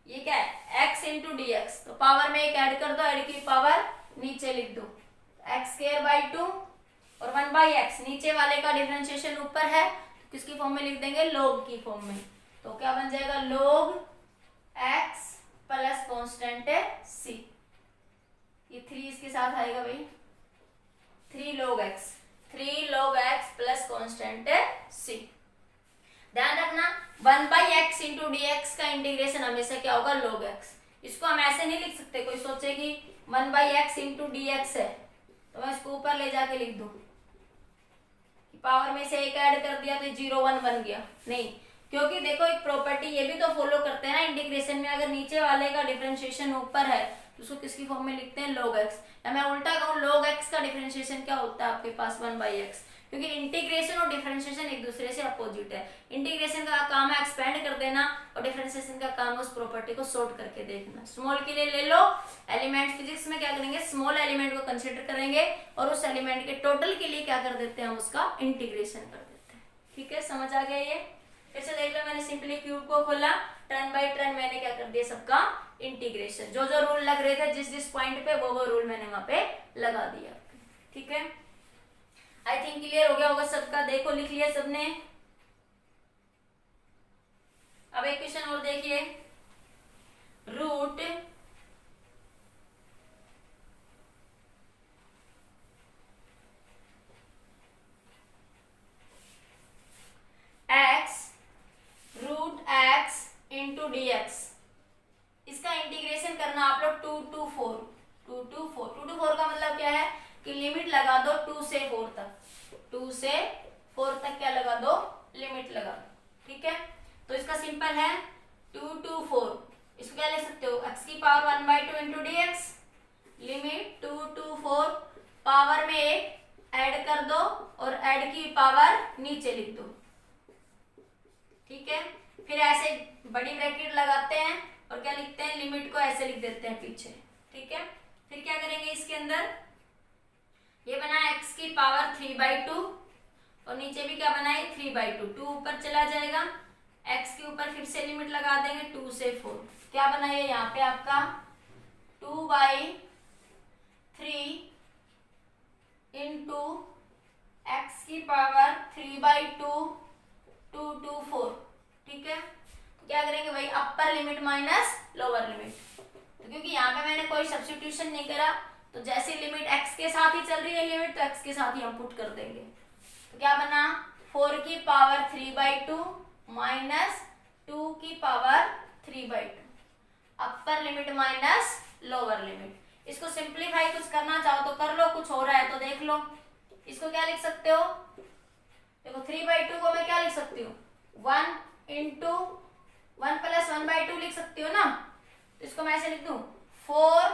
ये क्या है x इंटू dx, तो पावर में एक ऐड कर दो, ऐड की पावर नीचे लिख दो, x²/2 और 1/x, नीचे वाले का डिफरेंशिएशन ऊपर है तो किसकी फॉर्म में लिख देंगे, log की फॉर्म में, तो क्या बन जाएगा, log x प्लस कॉन्स्टेंट है c, ये 3 इसके साथ आएगा भाई, 3 log x प्लस कॉन्स्टेंट है c। ध्यान रखना 1/x इंटू dx का इंटीग्रेशन हमेशा क्या होगा, log x। इसको हम ऐसे नहीं लिख सकते, कोई सोचे कि 1/x इंटू dx है तो मैं इसको ऊपर ले जाके लिख दूं, पावर में से एक ऐड कर दिया तो 0 1 बन गया, नहीं, क्योंकि देखो एक प्रॉपर्टी ये भी तो फॉलो करते हैं ना इंटीग्रेशन में, अगर नीचे वाले का डिफरेंशिएशन ऊपर है तो उसको किसकी फॉर्म में लिखते हैं, log x, या मैं उल्टा कहूँ log x का डिफरेंशिएशन क्या होता है आपके पास, 1/x, क्योंकि इंटीग्रेशन और डिफरेंशिएशन एक दूसरे से अपोजिट है, इंटीग्रेशन का काम है एक्सपेंड कर देना और डिफरेंशिएशन का काम है उस प्रॉपर्टी को सॉर्ट करके देखना। स्मॉल के लिए ले लो, एलिमेंट फिजिक्स में क्या करेंगे, स्मॉल एलिमेंट को कंसिडर करेंगे और उस एलिमेंट के टोटल के लिए क्या कर देते हैं, हम उसका इंटीग्रेशन कर देते हैं। ठीक है, समझ आ गया ये। फिर से देख लो, मैंने सिंपली क्यूब को खोला, टर्न बाय टर्न मैंने क्या कर दिया, सबका इंटीग्रेशन, जो जो रूल लग रहे थे जिस जिस पॉइंट पे वो रूल मैंने वहां पे लगा दिया। ठीक है, आई थिंक क्लियर हो गया होगा सबका। देखो लिख लिया सबने। अब एक क्वेश्चन और देखिए, root x into d x, इसका इंटीग्रेशन करना आप लोग 2 to 4 का मतलब क्या है कि लिमिट लगा दो 2 से 4 तक, 2 से 4 तक क्या लगा दो, लिमिट लगा दो। ठीक है, तो इसका सिंपल है 2 to 4, इसको क्या लिख सकते हो, x की power 1/2 into d x, limit 2 to 4, power में एक ऐड कर दो और ऐड की पावर नीचे लिख दो। ठीक है, फिर ऐसे बड़ी ब्रैकेट लगाते हैं और क्या लिखते हैं, लिमिट को ऐसे लिख देते हैं पीछे। ठीक है, फिर क्या करेंगे, इसके अंदर ये बना x की पावर 3/2 और नीचे भी क्या बनाए 3/2, 2 ऊपर चला जाएगा, x के ऊपर फिर से लिमिट लगा देंगे 2 से 4, क्या बना ये यहाँ पे आपका 2/3 इंटू x की पावर 3/2 2 to 4। ठीक है, तो क्या करेंगे भाई, अपर लिमिट माइनस लोअर लिमिट, तो क्योंकि यहाँ पे मैंने कोई सब्स्टिट्यूशन नहीं करा, तो जैसे लिमिट x के साथ ही चल रही है लिमिट, तो x के साथ ही हम पुट कर देंगे। तो क्या बना 4 की पावर 3/2 माइनस 2 की पावर 3/2, अपर लिमिट माइनस लोअर लिमिट। इसको सिंप्लीफाई कुछ करना चाहो तो कर लो, कुछ हो रहा है तो देख लो। इसको क्या लिख सकते हो, देखो 3/2 को मैं क्या लिख सकती हूँ, 1 इंटू 1 प्लस 1/2 लिख सकती हो ना, तो इसको मैं ऐसे लिख दूं 4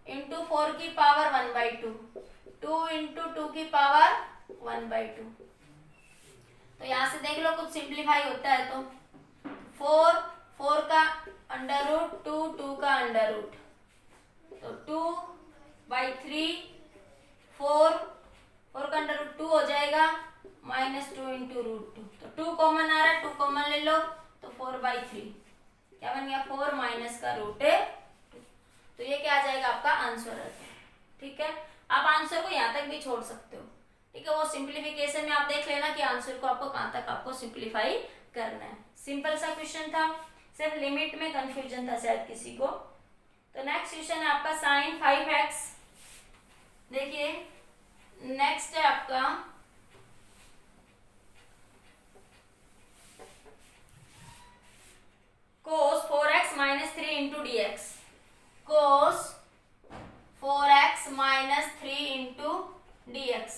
इंटू 4 की पावर 1/2, 2 इंटू 2 की पावर 1/2। तो यहां से देख लो कुछ सिंप्लीफाई होता है तो 4 का अंडर रूट 2 का अंडर रूट, तो 2/3 4 का अंडर रूट 2 हो जाएगा, -2 इंटू √2, तो 2 कॉमन आ रहा है, 2 कॉमन ले लो तो 4/3, क्या बन गया 4 माइनस का √2, तो ये क्या आ जाएगा आपका आंसर है। ठीक है, आप आंसर को यहाँ तक भी छोड़ सकते हो। ठीक है, वो सिंप्लीफिकेशन में आप देख लेना कि आंसर को आपको कहाँ तक आपको सिंप्लीफाई करना है। सिंपल सा क्वेश्चन था, सिर्फ लिमिट में कंफ्यूजन था शायद किसी को। तो नेक्स्ट क्वेश्चन है आपका sin 5x। देखिए नेक्स्ट है आपका cos 4x minus 3 into dx, cos 4x minus 3 into dx,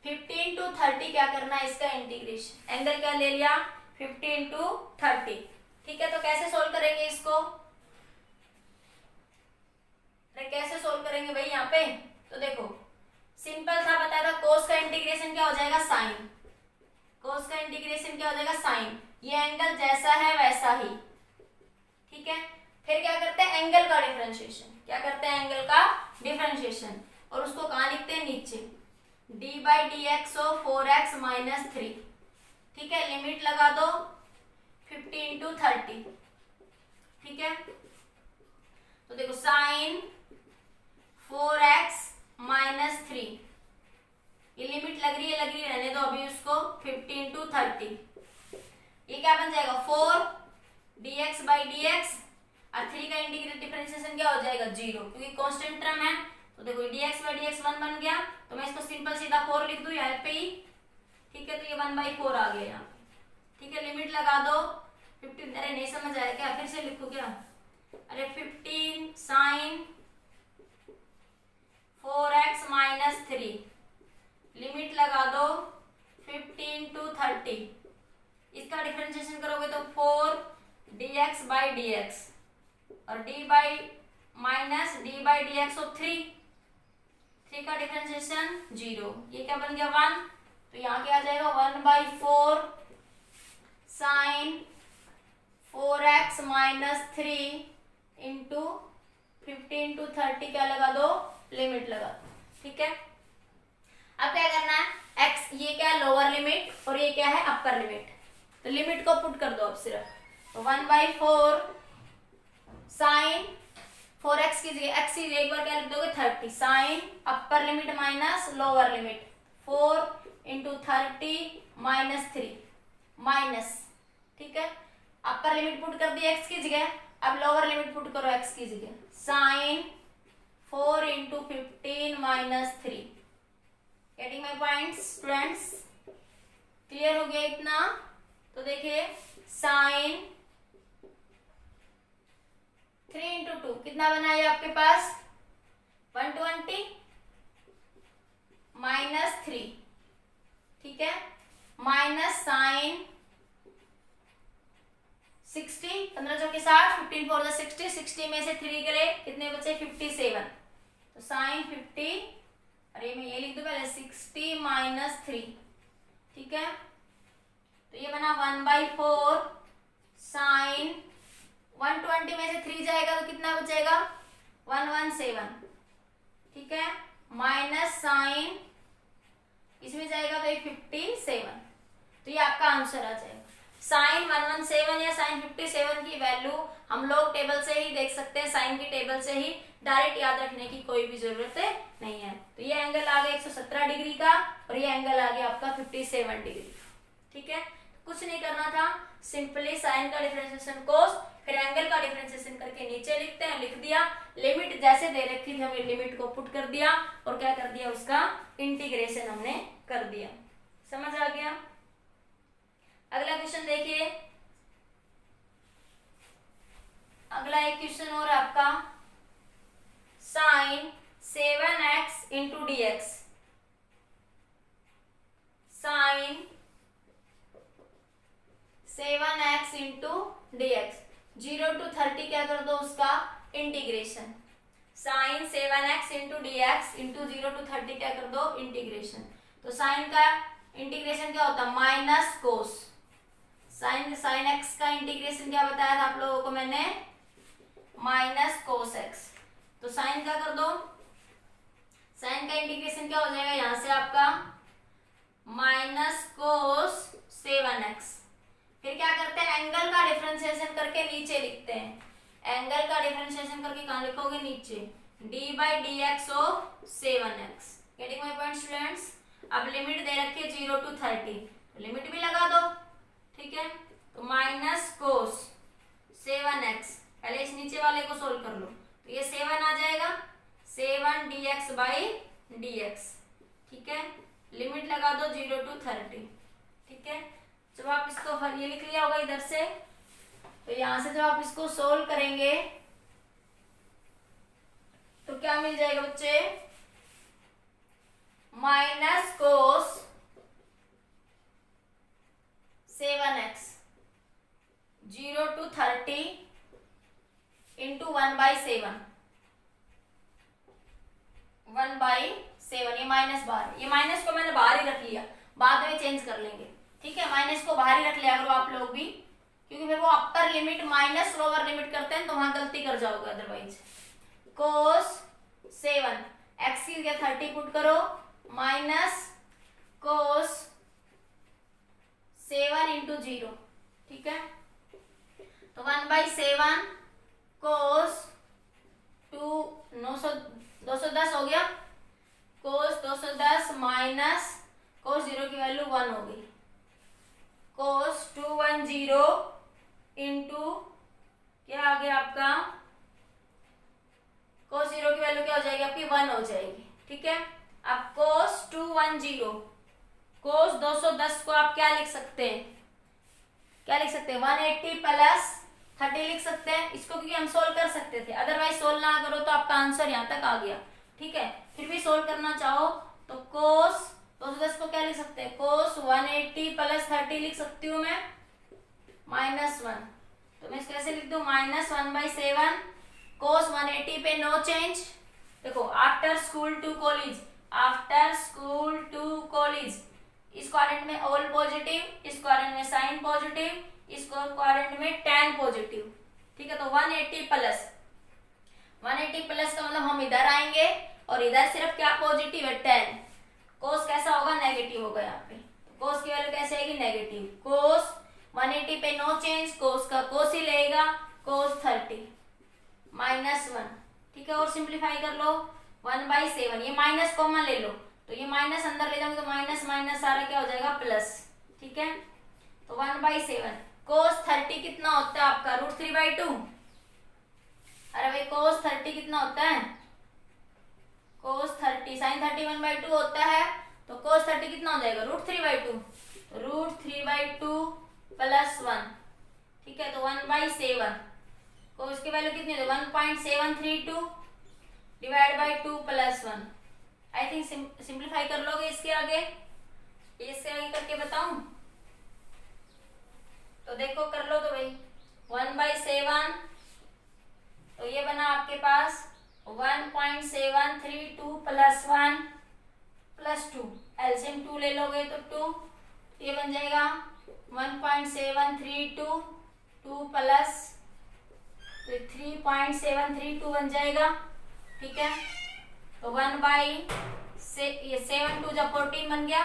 15 to 30 क्या करना है, इसका इंटीग्रेशन, एंगल क्या ले लिया 15 to 30। ठीक है, तो कैसे सोल्व करेंगे इसको, कैसे सोल्व करेंगे भाई यहाँ पे, तो देखो सिंपल था, बताया था cos का इंटीग्रेशन क्या हो जाएगा sin, cos का इंटीग्रेशन क्या हो जाएगा sin, ये एंगल जैसा है वैसा ही। ठीक है, फिर क्या करते हैं एंगल का डिफरेंशिएशन, क्या करते हैं एंगल का डिफरेंशिएशन, और उसको कहाँ लिखते हैं नीचे, d/dx ऑफ 4x minus 3। ठीक है, लिमिट लगा दो 15 to 30। ठीक है, तो देखो sin 4x minus 3, ये लिमिट लग रही है रहने दो अभी उसको, 15 to 30, ये क्या बन जाएगा 4 dx/dx, और 3 का इंटीग्रल डिफरेंशिएशन क्या हो जाएगा 0, क्योंकि कांस्टेंट टर्म है। तो देखो dx/dx 1 बन गया, तो मैं इसको सिंपल सीधा 4 लिख दूं यहाँ पे ही। ठीक है, तो ये 1/4 आ गया यहाँ पे। ठीक है, लिमिट लगा दो 15, अरे नहीं समझ आया क्या, फिर से लिखो क्या, अरे 15 sin 4x minus 3, लिमिट लगा दो 15 to 30, इसका डिफरेंशिएशन करोगे तो 4 dx/dx और d/dx ऑफ 3 का डिफरेंशिएशन 0, ये क्या बन गया 1, तो यहाँ क्या आ जाएगा 1/4 sin 4x minus 3 into 15 to 30 क्या लगा दो, लिमिट लगा दो। ठीक है, अब क्या करना है, एक्स ये क्या है लोअर लिमिट और ये क्या है अपर लिमिट, तो लिमिट को पुट कर दो अब सिर्फ 1/4 साइन 4x की जगह x की एक बार क्या लिख दोगे 30 sine upper limit minus lower limit 4 × 30 -3 minus, ठीक है अपर लिमिट पुट कर दी x की जगह, अब लोअर लिमिट पुट करो x की जगह sine 4 × 15 -3। Getting my points students, clear हो गया इतना? तो देखिए साइन 3 × 2 कितना बना है आपके पास 120 -3, ठीक है माइनस साइन 60 15 चौके 60 15 4 60 60 में से 3 करे कितने बचे 57, तो साइन 50 अरे मैं ये लिख दूं पहले 60 -3, ठीक है तो ये बना 1/4 साइन 120 में से 3 जाएगा तो कितना बचेगा 117, ठीक है माइनस साइन इसमें जाएगा तो ये 57, तो ये आपका आंसर आ जाएगा। साइन 117 या साइन 57 की वैल्यू हम लोग टेबल से ही देख सकते हैं, साइन की टेबल से ही, डायरेक्ट याद रखने की कोई भी जरूरत नहीं है। तो ये एंगल आ गया 117 डिग्री का और ये एंगल आ गया आपका 57 डिग्री, ठीक है कुछ नहीं करना था, सिंपली साइन का डिफरेंशिएशन कोस फिर एंगल का डिफरेंशिएशन करके नीचे लिखते हैं, लिख दिया, लिमिट जैसे दे रखी थी हमने लिमिट को पुट कर दिया और क्या कर दिया उसका इंटीग्रेशन हमने कर दिया। समझ आ गया? अगला क्वेश्चन देखिए, अगला एक क्वेश्चन और आपका sine 7x × dx, sine 7x × dx 0 to 30 क्या कर दो उसका integration, sign 7x × dx × 0 to 30 क्या कर दो इंटीग्रेशन, तो साइन का इंटीग्रेशन क्या होता है माइनस कोस, साइन एक्स का इंटीग्रेशन क्या बताया था आप लोगों को मैंने माइनस कोस एक्स, तो साइन क्या कर दो, साइन का इंटीग्रेशन क्या हो जाएगा यहां से आपका माइनस कोस 7x, फिर क्या करते हैं एंगल का डिफरेंशिएशन करके नीचे लिखते हैं, एंगल का डिफरेंशिएशन करके कहां लिखोगे नीचे d/dx of 7x। Getting my point students? अब लिमिट दे रखी है 0 to 30, लिमिट भी लगा दो, ठीक है तो माइनस कोस 7x, पहले इस नीचे वाले को सोल्व कर लो, तो ये 7 आ जाएगा 7 dx/dx, ठीक है लिमिट लगा दो 0 to 30, ठीक है जब आप इसको ये लिख लिया होगा इधर से, तो यहां से जब आप इसको सोल्व करेंगे तो क्या मिल जाएगा बच्चे minus cos 7x 0 to 30 into 1/7 1/7, ये माइनस बाहर, ये माइनस को मैंने बाहर ही रख लिया, बाद में चेंज कर लेंगे, ठीक है माइनस को बाहर ही रख लिया करो आप लोग भी, क्योंकि फिर वो अपर लिमिट माइनस लोअर लिमिट करते हैं तो वहां गलती कर जाओगे अदरवाइज। कोस 7 एक्स की जगह 30 पुट करो माइनस कोस 7 × 0, ठीक है तो 1/7 कोस 210 हो गया, कोस 210 माइनस कोस 0 की वैल्यू 1 हो गई, कोस 210 इंटू क्या आ गया आपका कोस 0 की वैल्यू क्या हो जाएगी आपकी 1 हो जाएगी, ठीक है अब कोस 210 कोस 210 को आप क्या लिख सकते हैं, क्या लिख सकते हैं 180 प्लस 30 लिख सकते हैं इसको, क्योंकि हम सोल्व कर सकते थे, अदरवाइज सोल्व ना करो तो आपका आंसर यहाँ तक आ गया, ठीक है फिर भी सोल्व करना चाहो तो कोस 210 को क्या लिख सकते हैं कोस 180 प्लस 30 लिख सकती हूँ मैं -1, तो मैं इसको कैसे लिख दूं -1/7 कोस 180 पे नो चेंज, देखो after school to college, after school to college इस क्वाड्रेंट में ऑल पॉजिटिव, इस क्वाड्रेंट में साइन पॉजिटिव, इस क्वाड्रेंट में tan पॉजिटिव, ठीक है तो 180 प्लस का मतलब हम इधर आएंगे और इधर सिर्फ क्या पॉजिटिव है tan, कोस कैसा होगा, नेगेटिव होगा यहाँ पे। तो कोस की वैल्यू कैसे आएगी, नेगेटिव। कोस 180 पे नो चेंज, कोस का कोस ही लेगा, कोस 30 -1, ठीक है। और सिंप्लीफाई कर लो, 1/7, ये माइनस कॉमन ले लो, तो ये माइनस अंदर ले जाओगे तो माइनस माइनस सारा क्या हो जाएगा, प्लस, ठीक है। तो 1/7 कोस 30 कितना होता है आपका, √3/2। अरे भाई कोस 30 कितना होता है, कोस 30 sin 30 1/2 होता है, तो कोस 30 कितना हो जाएगा, √3/2, √3/2 +1, ठीक है। तो 1/7 को इसकी वैल्यू कितनी है, 1.732 divide by 2 +1। I think simplify कर लोगे इसके आगे करके बताऊं, तो देखो कर लो तो भाई 1/7, तो ये बना आपके पास 1.732 +1 +2, एलसीएम 2 ले लोगे तो 2, ये बन जाएगा 1.732 2 प्लस 3.732 बन जाएगा, ठीक है। तो 7 2 जब 14 बन गया,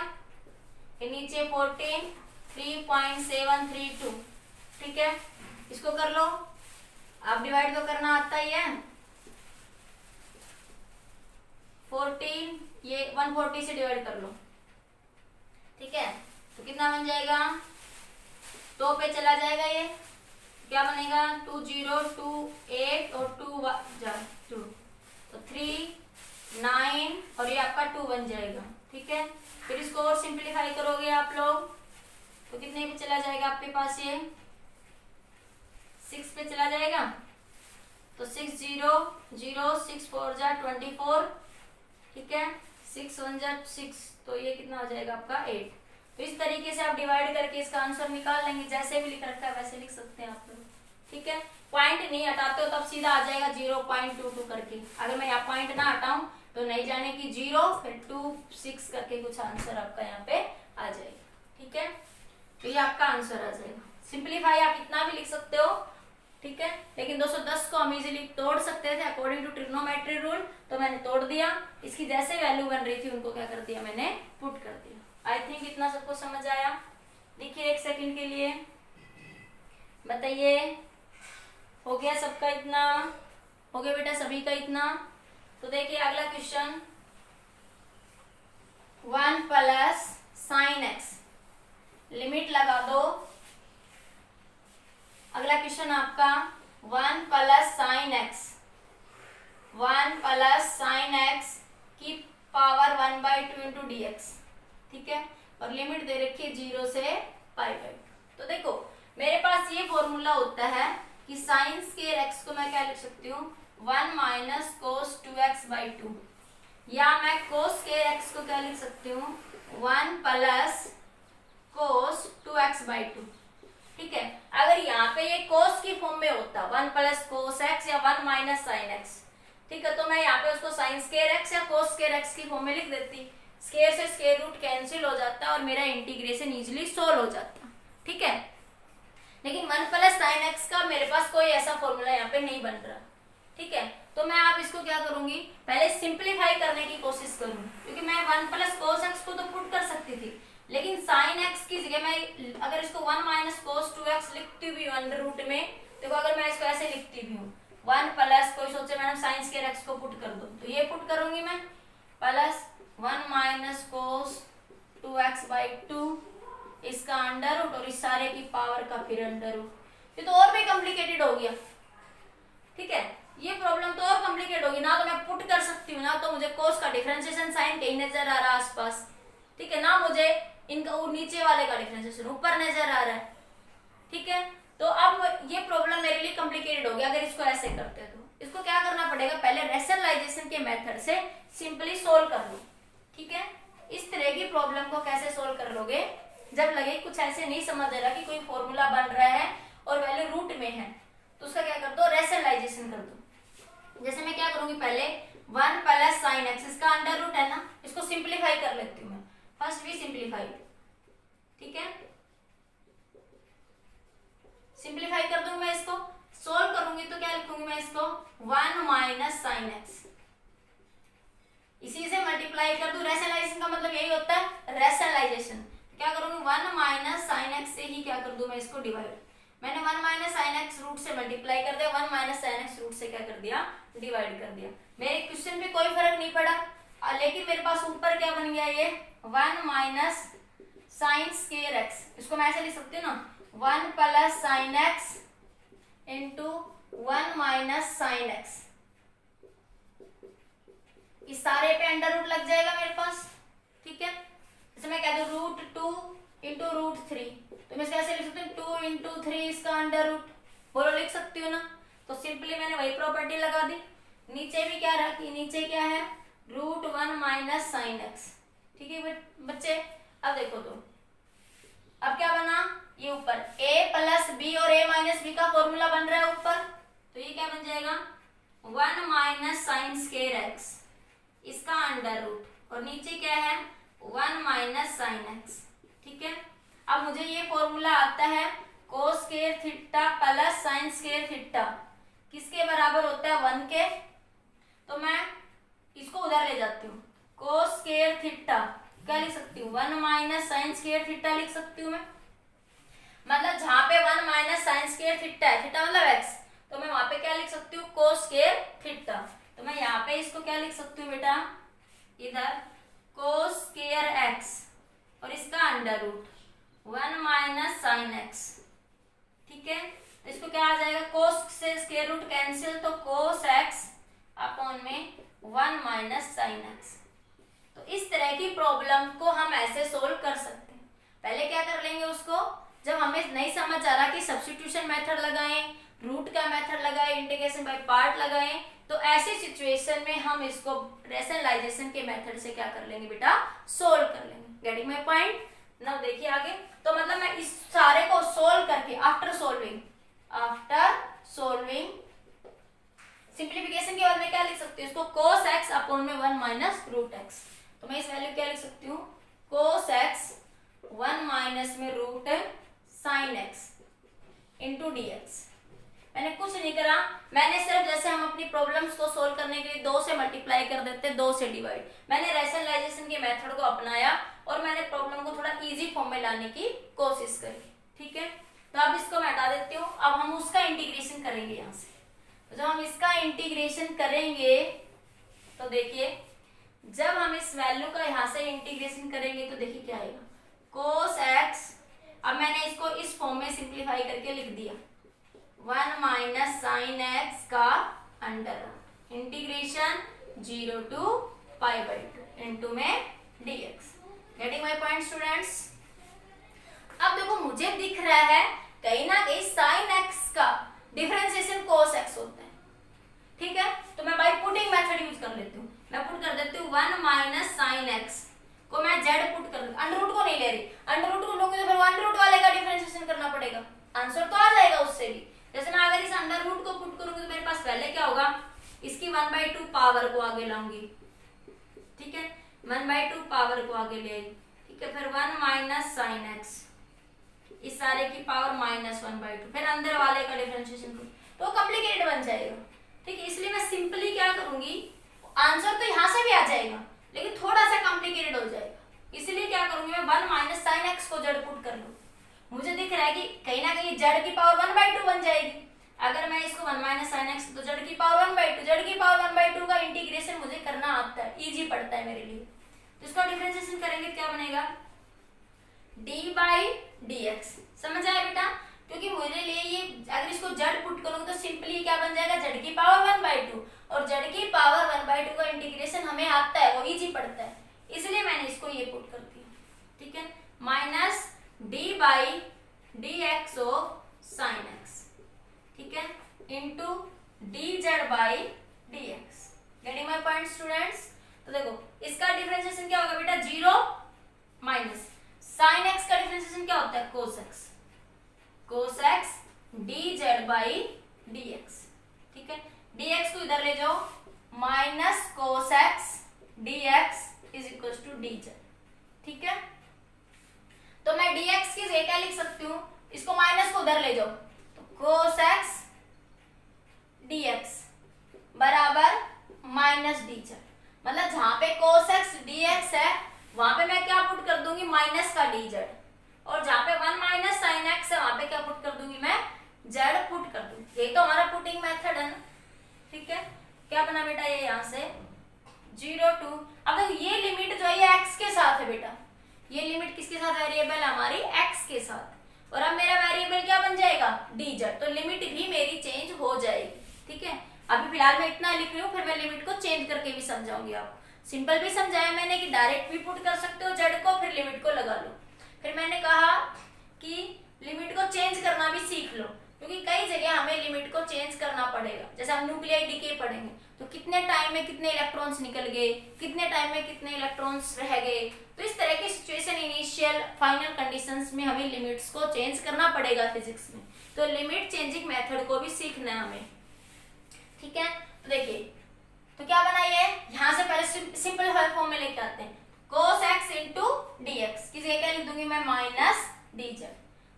फिर नीचे 14 3.732, ठीक है। इसको कर लो, आप डिवाइड तो करना आता ही है, 14 ये 140 से डिवाइड कर लो, ठीक है। तो कितना बन जाएगा, 2 पे चला जाएगा, ये क्या बनेगा 2028 और 2 तो 3 9 और ये आपका 2 बन जाएगा, ठीक है। फिर इसको और सिंप्लीफाई करोगे आप लोग तो कितने पे चला जाएगा आपके पास, ये 6 पे चला जाएगा, तो 6 0 0 6 4 जा 24, ठीक है। 6 1 जा 6, तो ये कितना हो जाएगा आपका 8। तो इस तरीके से आप डिवाइड करके इसका आंसर निकाल लेंगे, जैसे भी लिख रखा है वैसे लिख सकते हैं आप लोग, ठीक है। पॉइंट नहीं हटाते हो तब सीधा आ जाएगा 0.22 करके, अगर मैं यहाँ पॉइंट ना हटाऊं तो नहीं जाने की 0 फिर 2 6 करके कुछ आंसर आपका यहाँ पे आ जाएगा, ठीक है। तो ये आपका आंसर आ जाएगा। सिंप्लीफाई आप इतना भी लिख सकते हो, ठीक है, लेकिन 210 को हम इजीली तोड़ सकते थे अकॉर्डिंग टू ट्रिग्नोमेट्री रूल, तो मैंने तोड़ दिया। इसकी जैसे वैल्यू बन रही थी उनको क्या कर दिया, मैंने पुट कर दिया। आई थिंक इतना सबको समझ आया। देखिए एक सेकंड के लिए बताइए, हो गया सबका इतना, हो गया बेटा सभी का इतना। तो देखिए अगला क्वेश्चन, 1 + sin x, लिमिट लगा दो। अगला क्वेश्चन आपका 1 + sin x, 1 + sin x की पावर 1/2 इंटू dx, ठीक है। और लिमिट दे रखी है 0 से π/2। तो देखो मेरे पास ये फॉर्मूला होता है कि sin स्क्वायर x को मैं क्या लिख सकती हूँ, 1 - cos 2x/2, या मैं cos स्क्वायर x को क्या लिख सकती हूँ, 1 + cos 2x/2, ठीक है। अगर यहाँ पे ये cos की फॉर्म में होता 1 + cos x या 1 - sin x, ठीक है, तो मैं यहाँ पे उसको sin स्क्वायर x या cos स्क्वायर x की फॉर्म में लिख देती, स्क्वायर से स्क्वायर रूट कैंसिल हो जाता और मेरा इंटीग्रेशन इजीली सोल्व हो जाता, ठीक है। लेकिन 1 + sin x का मेरे पास कोई ऐसा फॉर्मूला यहाँ पे नहीं बन रहा, ठीक है। तो मैं आप इसको क्या करूंगी, पहले सिंप्लीफाई करने की कोशिश करूंगी, क्योंकि मैं 1 + cos x को तो पुट कर सकती थी, लेकिन sin x की जगह मैं अगर इसको 1 - cos 2x लिखती भी अंडर रूट में, देखो अगर मैं इसको ऐसे लिखती भी हूँ 1 + कोई सोचे मैडम sin स्क्वायर x को पुट कर दो, तो ये पुट करूंगी मैं प्लस 1 - cos 2x/2, इसका अंडर रूट और इस सारे की पावर का फिर अंडर रूट। ये तो और भी कॉम्प्लिकेटेड हो गया, ठीक है। ये प्रॉब्लम तो और कॉम्प्लिकेट होगी ना, तो मैं पुट कर सकती हूँ ना, तो मुझे cos का डिफरेंशिएशन साइन कहीं नजर आ रहा है आसपास, ठीक है ना, मुझे इनका नीचे वाले का डिफरेंशिएशन ऊपर नजर आ रहा है, ठीक है। तो अब ये प्रॉब्लम मेरे लिए कॉम्प्लिकेटेड हो गया। अगर इसको ऐसे करते हैं तो इसको क्या करना पड़ेगा, पहले रैशनलाइजेशन के मेथड से सिंपली सोल्व कर लो, ठीक है। इस तरह की प्रॉब्लम को कैसे सोल्व कर लोगे, जब लगे कुछ ऐसे नहीं समझ आ रहा कि कोई फॉर्मूला बन रहा है और वैल्यू रूट में है, तो उसका क्या कर दो, रैशनलाइजेशन कर दो। जैसे मैं क्या करूंगी, पहले 1 + sin x, इसका अंडर रूट है ना, इसको सिंप्लीफाई कर लेती हूँ मैं, फर्स्ट भी सिंप्लीफाई, ठीक है। सिंप्लीफाई कर दूंगी मैं, इसको सोल्व करूंगी तो क्या लिखूंगी मैं, इसको 1 - sin x, इसी से मल्टीप्लाई कर दूं। रैशनलाइजेशन का मतलब यही होता है रैशनलाइजेशन। क्या करूंगी 1 माइनस साइन एक्स से ही क्या कर दूं मैं इसको डिवाइड। मैंने 1 माइनस साइन एक्स रूट से मल्टीप्लाई कर दिया, 1 माइनस साइन एक्स रूट से क्या कर दिया डिवाइड कर दिया। मेरे क्वेश्चन में कोई फर्क नहीं पड़ा, लेकिन मेरे पास ऊपर क्या बन गया ये 1 माइनस साइन स्क्वायर एक्स। इसको मैं ऐसे लिख सकती हूँ ना 1 plus sine x into 1 minus sine x. इस सारे पे अंडर रूट लग जाएगा मेरे पास, ठीक है। जैसे मैं कह दूं रूट 2 इंटू रूट 3, तो मैं कैसे लिख सकती हूँ 2 इंटू 3 इसका अंडर रूट, बोलो लिख सकती हूँ ना। तो सिंपली मैंने वही प्रॉपर्टी लगा दी। नीचे भी क्या रखी, नीचे क्या है रूट 1 माइनस साइन एक्स, ठीक है बच्चे। अब देखो तो अब क्या बना, ये ऊपर a प्लस बी और a माइनस बी का फॉर्मूला बन रहा है ऊपर, तो ये क्या बन जाएगा 1 माइनस साइन स्क्वायर एक्स इसका अंडर रूट, और नीचे क्या है 1 माइनस साइन एक्स, ठीक है। अब मुझे ये फॉर्मूला आता है cos square theta plus sine square theta किसके बराबर होता है 1 के। तो मैं इसको उधर ले जाती हूँ, कोस स्क्वायर थीटा क्या लिख सकती हूँ 1 माइनस साइन स्क्वायर थीटा लिख सकती हूँ मैं। मतलब जहां पे 1 माइनस साइन स्क्वायर थीटा है, थीटा मतलब एक्स, तो मैं वहां पे क्या लिख सकती हूँ कोस स्क्वायर थीटा। तो मैं यहाँ पे इसको क्या लिख सकती हूँ बेटा, इधर कोस स्क्वायर एक्स और इसका under root 1 minus sine x, ठीक है। तो इसको क्या आ जाएगा कोस से स्क्वायर रूट कैंसिल, तो कोस एक्स अपॉन में 1 माइनस साइन एक्स। तो इस तरह की प्रॉब्लम को हम ऐसे सोल्व कर सकते हैं। पहले क्या कर लेंगे उसको, जब हमें नहीं समझ आ रहा कि सब्स्टिट्यूशन मेथड लगाएं, रूट का मेथड लगाएं, इंटीग्रेशन बाय पार्ट लगाएं, तो ऐसी सिचुएशन में हम इसको रैशनलाइजेशन के मेथड से क्या कर लेंगे बेटा सोल्व कर लेंगे। Getting my point. नाउ देखिए आगे, तो मतलब मैं इस सारे को सोल्व करके आफ्टर सोल्विंग सिंप्लीफिकेशन के बाद में क्या लिख सकती हूँ इसको cos x अपॉन में 1 माइनस रूट एक्स। तो मैं इस वैल्यू क्या लिख सकती हूँ cos x 1 माइनस में root sine x into dx। मैंने कुछ नहीं करा, मैंने सिर्फ जैसे हम अपनी प्रॉब्लम्स को सोल्व करने के लिए 2 से मल्टीप्लाई कर देते 2 से डिवाइड, मैंने रैशनलाइजेशन के मेथड को अपनाया और मैंने प्रॉब्लम को थोड़ा इजी फॉर्म में लाने की कोशिश करी, ठीक है। तो अब इसको मैं हटा देती हूँ। अब हम उसका इंटीग्रेशन करेंगे यहाँ से। तो जब हम इसका इंटीग्रेशन करेंगे तो देखिए, जब हम इस वैल्यू का यहाँ से इंटीग्रेशन करेंगे तो देखिए क्या आएगा cos x। अब मैंने इसको इस फॉर्म में सिंप्लीफाई करके लिख दिया 1 माइनस साइन एक्स का अंडर इंटीग्रेशन 0 to π/2 इनटू में dx। Getting my point students. अब देखो मुझे दिख रहा है कहीं ना कहीं साइन एक्स का डिफरेंशिएशन cos x होता है, ठीक है। तो मैं बाय पुटिंग मेथड यूज कर लेती हूँ। मैं पुट कर देती हूँ 1 माइनस साइन एक्स को मैं z पुट कर, अंडर रूट को नहीं ले रही, अंडर रूट को लोगे तो फिर अंडर रूट वाले का डिफरेंशिएशन करना पड़ेगा, आंसर तो आ जाएगा उससे भी। जैसे मैं अगर इस अंडर रूट को पुट करूंगी तो मेरे पास पहले क्या होगा, इसकी 1/2 पावर को आगे लाऊंगी, ठीक है, 1/2 पावर को आगे ले, ठीक है। फिर 1 माइनस साइन एक्स, इस सारे की पावर -1/2, फिर अंदर वाले का डिफरेंशिएशन करूँ तो कॉम्प्लिकेटेड बन जाएगा, ठीक है। इसलिए मैं सिंपली क्या करूंगी, आंसर तो यहाँ से भी आ जाएगा लेकिन थोड़ा सा कॉम्प्लिकेटेड हो जाएगा। इसलिए क्या करूंगी मैं 1 माइनस साइन एक्स को जड़ पुट कर लूँ। मुझे दिख रहा है कि कहीं ना कहीं जड़ की पावर 1/2 बन जाएगी। अगर मैं इसको 1 माइनस साइन एक्स तो जड़ की पावर 1/2, जड़ की पावर 1/2 का इंटीग्रेशन मुझे करना आता है, इजी पड़ता है मेरे लिए। तो इसका डिफरेंशिएशन करेंगे क्या बनेगा d/dx। समझ आया बेटा, क्योंकि मेरे लिए ये अगर इसको जड़ पुट करूंगा तो सिंपली क्या बन जाएगा जड़ की पावर 1/2, और जड़ की पावर 1/2 का इंटीग्रेशन हमें आता है, वो इजी पड़ता है, इसलिए मैंने इसको ये पुट कर दिया, ठीक है। Minus d/dx of sine x, ठीक है, into dz/dx। Getting my point students. तो देखो इसका डिफरेंशिएशन क्या होगा बेटा 0 माइनस साइन एक्स का डिफरेंशिएशन क्या होता है cos x dz/dx, ठीक है। dx को इधर ले जाओ, minus cos x dx is equal to dz, ठीक है। तो मैं dx की जगह क्या लिख सकती हूँ, इसको माइनस को उधर ले जाओ, तो cos x dx बराबर माइनस dz। मतलब जहां पे cos x dx है वहां पे मैं क्या पुट कर दूंगी, माइनस का dz, और जहां पे 1 माइनस साइन एक्स है वहां पे क्या पुट कर दूंगी मैं, z पुट कर दूंगी। यही तो हमारा पुटिंग मेथड है ना, ठीक है। क्या बना बेटा ये यहाँ से 0 to, अब देखो ये लिमिट जो है ये x के साथ है बेटा, ये लिमिट किसके साथ वेरिएबल हमारी x के साथ, और अब मेरा वेरिएबल क्या बन जाएगा dz, तो लिमिट भी मेरी चेंज हो जाएगी, ठीक है। अभी फिलहाल मैं इतना लिख रही हूँ, फिर मैं लिमिट को चेंज करके भी समझाऊंगी आपको। सिंपल भी समझाया मैंने कि डायरेक्ट भी पुट कर सकते हो z को, फिर लिमिट को लगा लो। फिर मैंने कहा कि लिमिट को चेंज करना भी सीख लो, क्योंकि कई जगह हमें लिमिट को चेंज करना पड़ेगा। जैसे हम न्यूक्लियर डीके पढ़ेंगे तो कितने टाइम में कितने इलेक्ट्रॉन्स निकल गए, कितने टाइम में कितने इलेक्ट्रॉन्स रह गए, तो इस तरह की सिचुएशन, इनिशियल फाइनल कंडीशंस में हमें लिमिट्स को चेंज करना पड़ेगा फिजिक्स में। तो लिमिट चेंजिंग मेथड को भी सीखना है हमें, ठीक है। तो देखिए तो क्या बना ये, यहाँ से पहले सिंपल फॉर्म में लेके आते हैं, cos x इंटू dx की जगह क्या लिख दूंगी मैं, माइनस dz,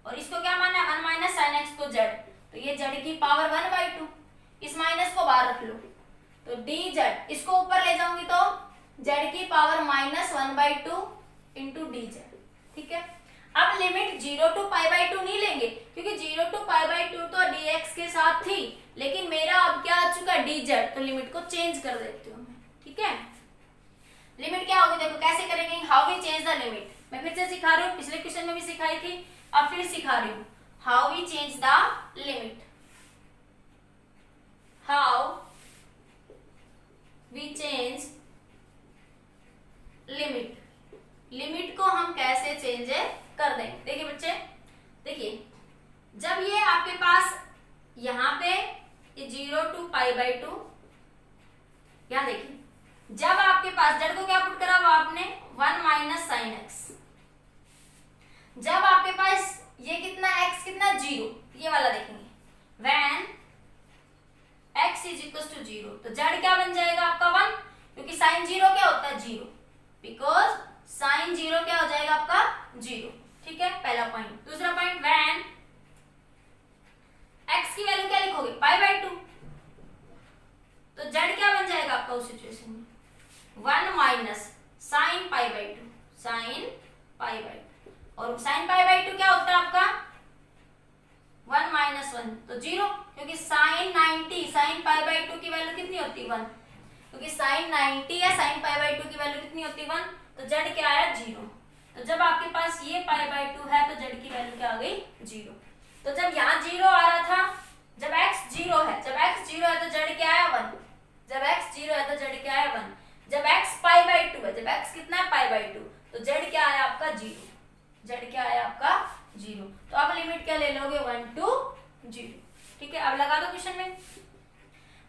और इसको क्या माना है 1 माइनस साइन एक्स को z, तो ये z की पावर 1/2, इस माइनस को बाहर रख लो, तो dz, इसको ऊपर ले जाऊंगी तो z की पावर माइनस 1/2 इंटू dz, ठीक है। अब लिमिट 0 to π/2 नहीं लेंगे, क्योंकि 0 to π/2 तो dx के साथ थी, लेकिन मेरा अब क्या आ चुका dz, तो लिमिट को चेंज कर देती हूँ मैं, ठीक है। लिमिट क्या होगी देखो कैसे करेंगे, how we change the limit, मैं फिर से सिखा रही हूँ, पिछले क्वेश्चन में भी सिखाई थी, अब फिर सिखा रही हूँ। How we change the limit, how we change limit, limit को हम कैसे चेंज कर देंगे। देखिए बच्चे, देखिए जब ये आपके पास यहाँ पे ये 0 to π/2, यहाँ देखिए जब आपके पास z को क्या पुट करा हुआ आपने 1 माइनस साइन एक्स, जब आपके पास ये कितना x कितना 0, ये वाला देखेंगे when x is equal to 0, तो z क्या बन जाएगा आपका 1, क्योंकि साइन 0 क्या होता है 0, बिकॉज साइन 0 क्या हो जाएगा आपका 0, ठीक है, पहला पॉइंट। दूसरा पॉइंट when x की वैल्यू क्या लिखोगे π/2, तो z क्या बन जाएगा आपका उस सिचुएशन में 1 माइनस साइन π/2, साइन π/2, और साइन π/2 क्या होता है आपका 1 माइनस 1, तो 0, क्योंकि साइन 90 साइन π/2 की वैल्यू कितनी होती है 1, क्योंकि साइन 90 या साइन π/2 की वैल्यू कितनी होती है 1, तो z क्या आया 0, तो जब आपके पास ये π/2 है तो z की वैल्यू क्या आ गई 0। तो जब यहाँ 0 आ रहा था, जब x 0 है, जब x 0 है तो z क्या आया 1, जब x 0 है तो z क्या आया 1, जब x π/2 है, जब x कितना है π/2, तो z क्या आया आपका 0, z क्या आया आपका 0, तो आप लिमिट क्या ले लोगे 1 to 0, ठीक है। अब लगा दो क्वेश्चन में,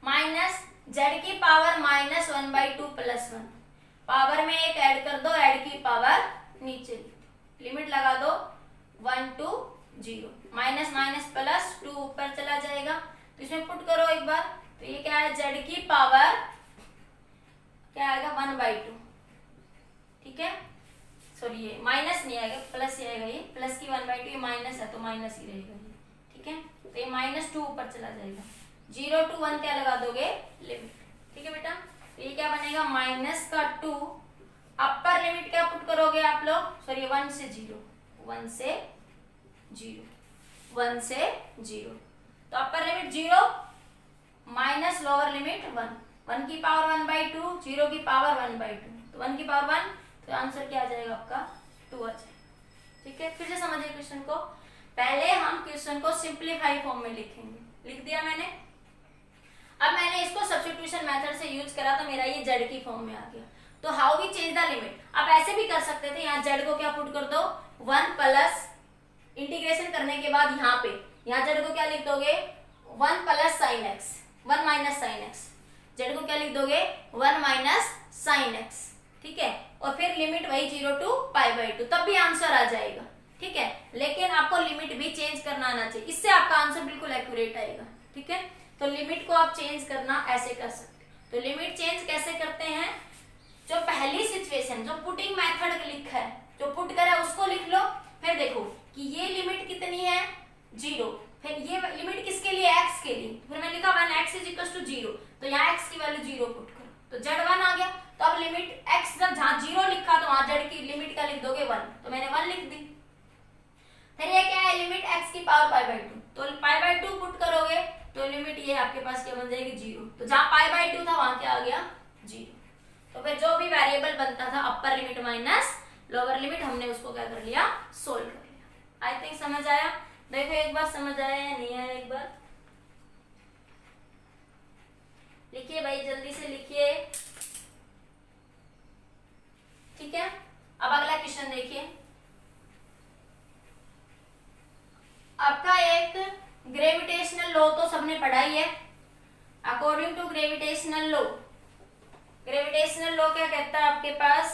माइनस z की पावर माइनस 1/2 प्लस 1, पावर में एक ऐड कर दो, ऐड की पावर नीचे, लिमिट लगा दो 1 to 0, माइनस माइनस प्लस 2 ऊपर चला जाएगा, तो इसमें पुट करो एक बार, तो ये क्या है z की पावर क्या आएगा 1/2, ठीक है, सॉरी ये माइनस नहीं आएगा प्लस ही आएगा, ये प्लस की 1/2, ये माइनस है तो माइनस ही रहेगा ये, ठीक है, तो ये माइनस 2 ऊपर चला जाएगा, 0 to 1 क्या लगा दोगे लिमिट, ठीक है बेटा। तो ये क्या बनेगा माइनस का 2, अपर लिमिट क्या पुट करोगे आप लोग, सॉरी 1 से 0, 1 से 0, 1 से 0, तो upper limit 0 minus lower limit 1, 1 की पावर 1/2, 0 की पावर 1/2, तो 1 की पावर 1, तो आंसर क्या आ जाएगा आपका 2 आ जाएगा, ठीक है। फिर से समझिए क्वेश्चन को, पहले हम क्वेश्चन को सिंप्लीफाई फॉर्म में लिखेंगे, लिख दिया मैंने, अब मैंने इसको सब्स्टिट्यूशन मेथड से यूज करा तो मेरा ये z की फॉर्म में आ गया। तो how we change the limit, आप ऐसे भी कर सकते थे, यहाँ z को क्या पुट कर दो 1 प्लस इंटीग्रेशन करने के बाद यहाँ पे यहाँ z को क्या लिख दोगे 1 plus sine x, 1 minus sine x, z को क्या लिख दोगे 1 माइनस साइन एक्स, ठीक है, और फिर लिमिट वही 0 to π/2, तब भी आंसर आ जाएगा, ठीक है। लेकिन आपको लिमिट भी चेंज करना आना चाहिए, इससे आपका आंसर बिल्कुल एक्यूरेट आएगा, ठीक है। तो लिमिट को आप चेंज करना ऐसे कर सकते हैं। तो लिमिट चेंज कैसे करते हैं, जो पहली सिचुएशन जो पुटिंग मेथड लिखा है, जो पुट करा है उसको लिख लो, फिर देखो कि ये लिमिट कितनी है 0, फिर ये लिमिट किसके लिए x के लिए, फिर मैं लिखा 1 x इज इक्वल टू 0, तो यहाँ x की वैल्यू 0 पुट करो, तो z 1 आ गया। तो तो π/2 पुट करोगे तो लिमिट ये आपके पास क्या बन जाएगी 0। तो जहां π/2 था वहां क्या आ गया 0। तो फिर जो भी वेरिएबल बनता था अपर लिमिट माइनस लोअर लिमिट हमने उसको क्या कर लिया सोल्व कर लिया। आई थिंक समझ आया। देखो एक बार समझ आया या नहीं आया एक बार लिखिए भाई जल्दी से लिखिए। ठीक है अब अगला क्वेश्चन देखिए। आपका एक ग्रेविटेशनल लॉ तो सबने पढ़ा ही है। अकॉर्डिंग टू ग्रेविटेशनल लॉ क्या कहता है आपके पास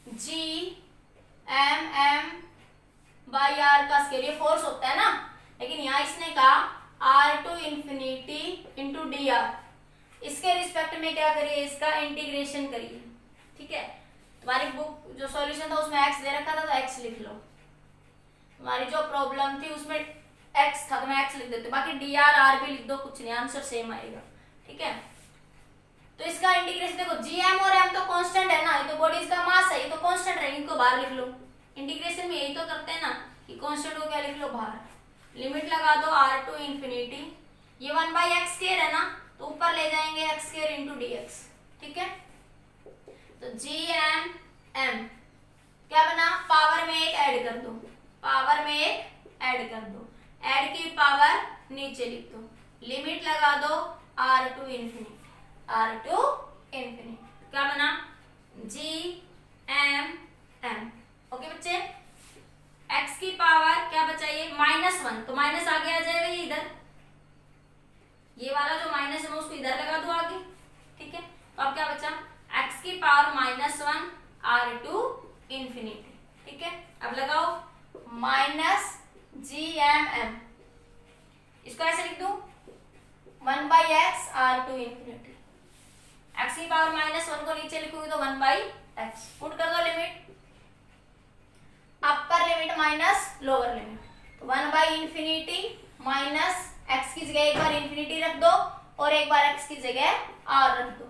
G/m/r का स्केल, ये फोर्स होता है ना, लेकिन यहाँ इसने कहा r to infinity into dr, इसके रिस्पेक्ट में क्या करिए इसका इंटीग्रेशन करिए। ठीक है तुम्हारी बुक जो सॉल्यूशन था उसमें x दे रखा था तो x लिख लो, तुम्हारी जो प्रॉब्लम थी उसमें x था तो मैं x लिख देती हूँ, बाकी dr r भी लिख दो, कुछ नहीं आंसर सेम आएगा। ठीक है तो इसका इंटीग्रेशन देखो gm और m तो कांस्टेंट है ना, ये तो बॉडीज का मास है, ये तो कांस्टेंट है, इनको बाहर लिख लो। इंटीग्रेशन में यही तो करते हैं ना कि कांस्टेंट को क्या लिख लो बाहर, लिमिट लगा दो r to infinity, ये 1/x स्क्वायर है ना तो ऊपर ले जाएंगे x स्क्वायर into dx। ठीक है तो gm क्या बना, पावर में एक ऐड कर दो, पावर में एक ऐड कर दो, ऐड की पावर नीचे लिख दो, लिमिट लगा दो r to infinity, क्या बना gm। ओके बच्चे x की पावर क्या बचाइए -1, तो माइनस आगे आ जाएगा ये इधर, ये वाला जो माइनस है मैं उसको इधर लगा दूं आगे। ठीक है तो अब क्या बचा x की पावर -1 r to infinity। ठीक है अब लगाओ -gmm, इसको ऐसे लिख दूं 1/x r to infinity, x की पावर -1 को नीचे लिखूंगी तो 1/x, पुट कर दो लिमिट, अपर लिमिट माइनस लोअर लिमिट, तो 1/infinity माइनस x की जगह एक बार इंफिनिटी रख दो और एक बार x की जगह r रख दो,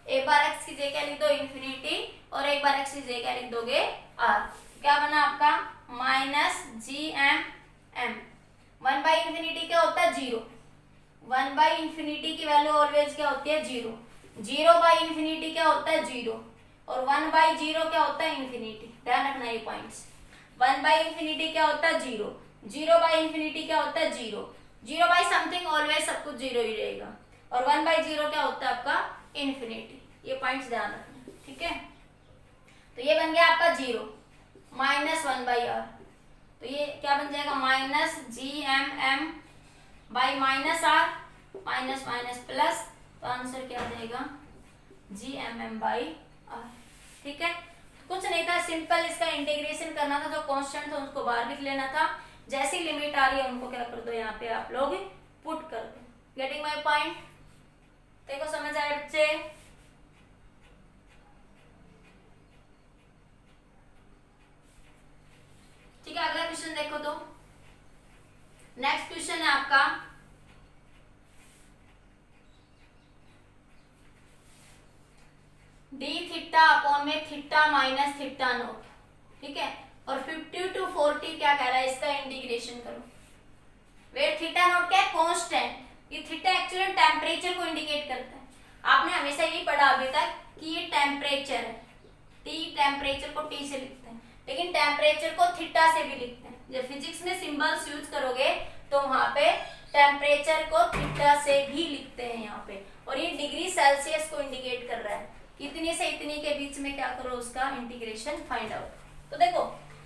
एक बार x की जगह क्या लिख दो इंफिनिटी और एक बार x की जगह क्या लिख दोगे r, क्या बना आपका -gmm। 1/infinity क्या होता है 0, 1/infinity की वैल्यू ऑलवेज क्या होती है 0, 0/infinity क्या होता है 0 और 1/0 क्या होता है इंफिनिटी। ध्यान रखना ये पॉइंट्स, 1/infinity क्या होता है 0, 0/infinity क्या होता है 0, 0/समथिंग ऑलवेज सब कुछ 0 ही रहेगा, और 1/0 क्या होता है आपका इंफिनिटी। ये पॉइंट्स ध्यान रखना। ठीक है तो ये बन गया आपका 0 -1/r, तो ये क्या बन जाएगा -gmm by -r minus minus plus, तो आंसर क्या आ जाएगा gmm/r। ठीक है कुछ नहीं था, सिंपल इसका इंटीग्रेशन करना था, जो कांस्टेंट था उसको बाहर लिख लेना था, जैसी लिमिट आ रही है उनको क्या कर दो यहाँ पे आप लोग पुट कर दो। गेटिंग माय पॉइंट, देखो समझ आए बच्चे। ठीक है अगला क्वेश्चन देखो, तो नेक्स्ट क्वेश्चन है आपका d थीटा अपॉन में थीटा माइनस थीटा नॉट। ठीक है और 50 to 40 क्या कह रहा है, इसका इंटीग्रेशन करो। वेट थीटा नॉट क्या है कांस्टेंट, ये थीटा एक्चुअली टेम्परेचर को इंडिकेट करता है। आपने हमेशा ये पढ़ा अभी तक कि ये टेम्परेचर है, टी टेम्परेचर को टी से लिखते हैं, लेकिन टेम्परेचर को थीटा से भी लिखते हैं। जब फिजिक्स में सिंबल्स यूज करोगे तो वहां पे टेम्परेचर को थीटा से भी लिखते हैं यहाँ पे, और ये डिग्री सेल्सियस को इंडिकेट कर रहा है। इतनी से इतनी के बीच में क्या करो उसका इंटीग्रेशन फाइंड आउट। तो देखो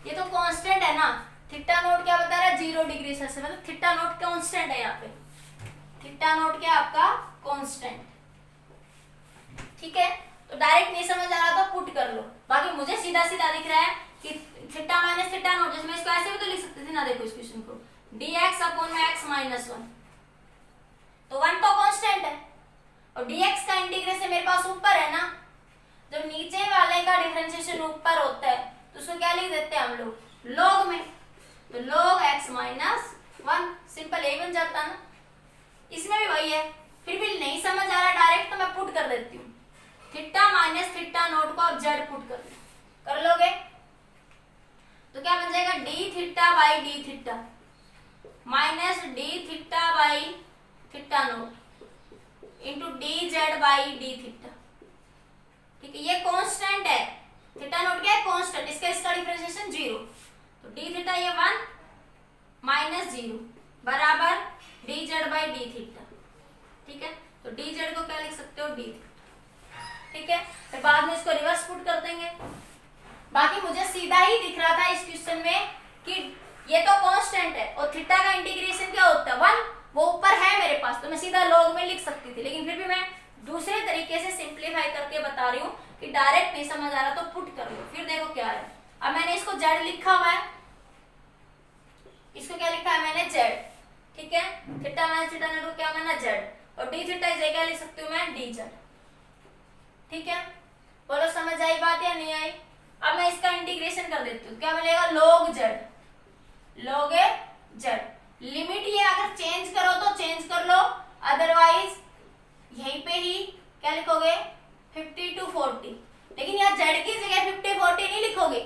ये तो कांस्टेंट है ना, थीटा नोट क्या बता रहा है 0 डिग्री सेल्सियस, मतलब थीटा नोट कांस्टेंट है यहाँ पे, थीटा नोट क्या आपका कांस्टेंट। ठीक है तो डायरेक्ट नहीं समझ आ रहा तो पुट कर लो, बाकी मुझे सीधा सीधा दिख रहा है कि थीटा माइनस थीटा नोट, जैसे मैं इसको ऐसे भी तो लिख सकती थी ना, देखो इस क्वेश्चन को dx अपॉन में x माइनस 1, तो 1 तो कांस्टेंट है और dx का इंटीग्रेशन मेरे पास ऊपर है ना, जब नीचे वाले का डिफरेंशिएशन ऊपर होता है तो उसको क्या लिख देते हैं हम लोग लॉग में, तो log x माइनस 1, सिंपल यही बन जाता ना। इसमें भी वही है, फिर भी नहीं समझ आ रहा डायरेक्ट तो मैं पुट कर देती हूँ, थीटा माइनस थीटा नोट को आप जेड पुट कर लोगे तो क्या बन जाएगा d theta by d theta, minus D theta by theta note into D z by D theta. ठीक है, ये कांस्टेंट है, थीटा नोट क्या है, कांस्टेंट, इसका डिफरेंशिएशन 0, तो डी थीटा ये 1 माइनस 0 बराबर D z by D theta. ठीक है, तो डी जेड को क्या लिख सकते हो, डी थीटा। ठीक है, फिर बाद में इसको रिवर्स पुट कर देंगे। बाकी मुझे सीधा ही दिख रहा था इस क्वेश्चन में कि ये तो कांस्टेंट है और थीटा का इंटीग्रेशन क्या होता है 1, वो ऊपर है मेरे पास, तो मैं सीधा लॉग में लिख सकती थी, लेकिन फिर भी मैं दूसरे तरीके से सिंप्लीफाई करके बता रही हूँ कि डायरेक्ट नहीं समझ आ रहा तो पुट कर लो। फिर देखो क्या है, अब मैंने इसको जेड लिखा हुआ है, इसको क्या लिखा है मैंने, जेड। ठीक है, थीटा माइनस थीटा नोट को क्या माना, जेड, और डी थीटा इसे क्या लिख सकती हूँ मैं, डी जेड। ठीक है, बोलो समझ आई बात या नहीं आई। अब मैं इसका इंटीग्रेशन कर देती हूँ, क्या मिलेगा, लोग जेड, लोग जेड। लिमिट ये अगर चेंज करो तो चेंज कर लो, अदरवाइज यहीं पे ही क्या लिखोगे 50 to 40, लेकिन यहाँ जेड की जगह 50 40 नहीं लिखोगे,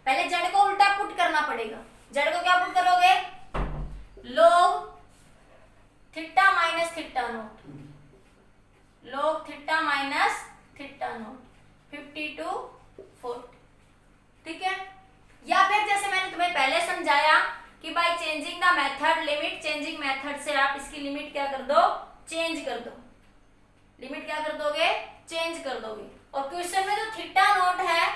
पहले जेड को उल्टा पुट करना पड़ेगा। जेड को क्या पुट करोगे, लोग थीटा माइनस थीटा नोट, लोग theta minus theta note 50 to 40। ठीक है, या फिर जैसे मैंने तुम्हें पहले समझाया कि by changing the method, limit changing method से आप इसकी लिमिट क्या कर दो, चेंज कर दो, लिमिट क्या कर दोगे, चेंज कर दोगे। और क्वेश्चन में जो थीटा नोट है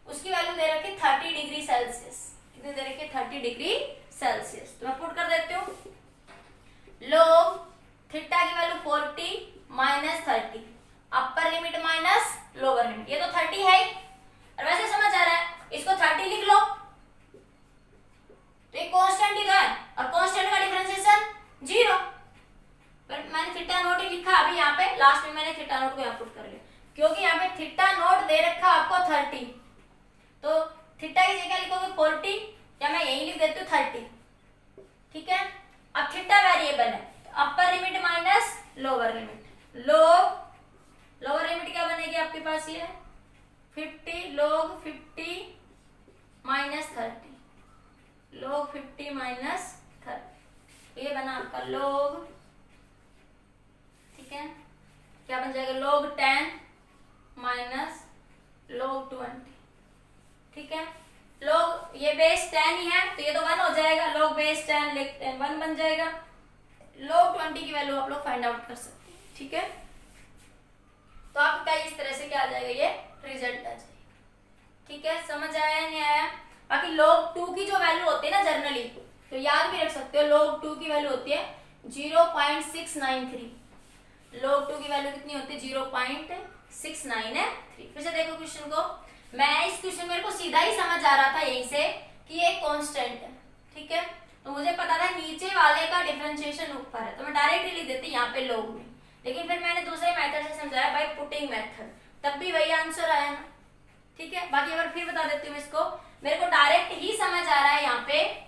उसकी वैल्यू दे रखी 30 डिग्री सेल्सियस, कितनी दे रखी 30 डिग्री सेल्सियस, तो मैं पुट कर देती हूँ, लोग थीटा की वैल्यू 40 माइनस 30, अपर लिमिट माइनस लोअर लिमिट, ये तो 30 है ही, और वैसे समझ आ रहा है, इसको 30 लिख लो, तो ये कांस्टेंट ही तो है, और कांस्टेंट का डिफरेंशिएशन 0, पर मैंने थीटा नोट ही लिखा, अभी यहाँ पे लास्ट में मैंने थीटा नोट को यहाँ पुट कर लिया, क्योंकि यहाँ पे थीटा नोट दे रखा आपको 30, तो थीटा की जगह लिखोगे 40, या मैं यही लिख देती हूँ 30। ठीक है, अब थीटा वेरिएबल है, तो अपर limit minus lower limit, lower limit क्या बनेगी आपके पास, ये 50 log 50 माइनस 30, log 50 माइनस 30, ये बना आपका log, ठीक है, क्या बन जाएगा, log 10 माइनस log 20। ठीक है, log ये बेस 10 ही है तो ये तो 1 हो जाएगा, log बेस 10 1 बन जाएगा, log 20 की वैल्यू आप लोग फाइंड आउट कर सकते हैं। ठीक है, तो आपका इस तरह से क्या आ जाएगा, ये रिजल्ट आ जाएगा। ठीक है, समझ आया नहीं आया। बाकी log 2 की जो वैल्यू होती है ना जनरली, तो याद भी रख सकते हो, log 2 की वैल्यू होती है 0.693, log 2 की वैल्यू कितनी होती है, 0.693। फिर से देखो क्वेश्चन को, मैं इस क्वेश्चन मेरे को सीधा ही समझ आ रहा था यहीं से कि ये कांस्टेंट है। ठीक है, तो मुझे पता था नीचे वाले का डिफरेंशिएशन ऊपर है, तो मैं डायरेक्ट ही लिख देती यहाँ पे log में, लेकिन फिर मैंने दूसरे मेथड से समझाया बाय पुटिंग मेथड, तब भी वही आंसर आया ना। ठीक है, बाकी अगर फिर बता देती हूँ इसको, मेरे को डायरेक्ट ही समझ आ रहा है, यहाँ पे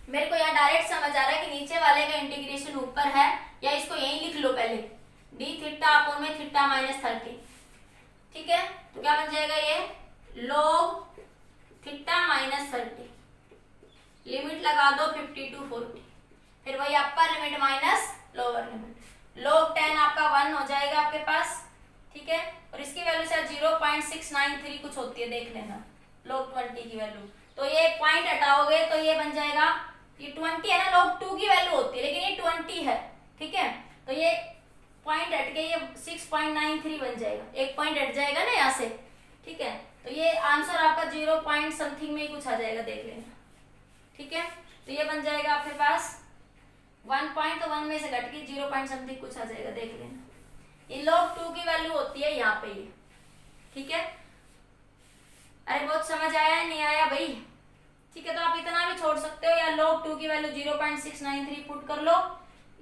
मेरे को यहाँ डायरेक्ट समझ आ रहा है कि नीचे वाले का इंटीग्रेशन ऊपर है, या इसको यही लिख लो पहले, डी थीटा अपॉन में थीटा माइनस 30। ठीक है, तो क्या बन जाएगा ये, log थीटा माइनस 30, लिमिट लगा दो 50 to 40, फिर वही अपर limit minus lower limit, log 10 आपका 1 हो जाएगा आपके पास। ठीक है, और इसकी वैल्यू शायद 0.693 कुछ होती है, देख लेना, log 20 की वैल्यू, तो ये पॉइंट हटाओगे तो ये बन जाएगा, ये 20 है ना, log 2 की वैल्यू होती है लेकिन ये 20 है। ठीक है, तो ये पॉइंट हट के ये 6.93 बन जाएगा, एक पॉइंट हट जाएगा ना यहाँ से। ठीक है, तो ये आंसर आपका 0 पॉइंट समथिंग में ही कुछ आ जाएगा, देख लेना। ठीक है, तो ये बन जाएगा आपके पास 1.1 में से घट के 0 पॉइंट समथिंग कुछ आ जाएगा, देख लेना। ये log 2 की वैल्यू होती है यहाँ पे ये। ठीक है, अरे बहुत समझ आया नहीं आया भाई। ठीक है, तो आप इतना भी छोड़ सकते हो, या log 2 की वैल्यू 0.693 पुट कर लो,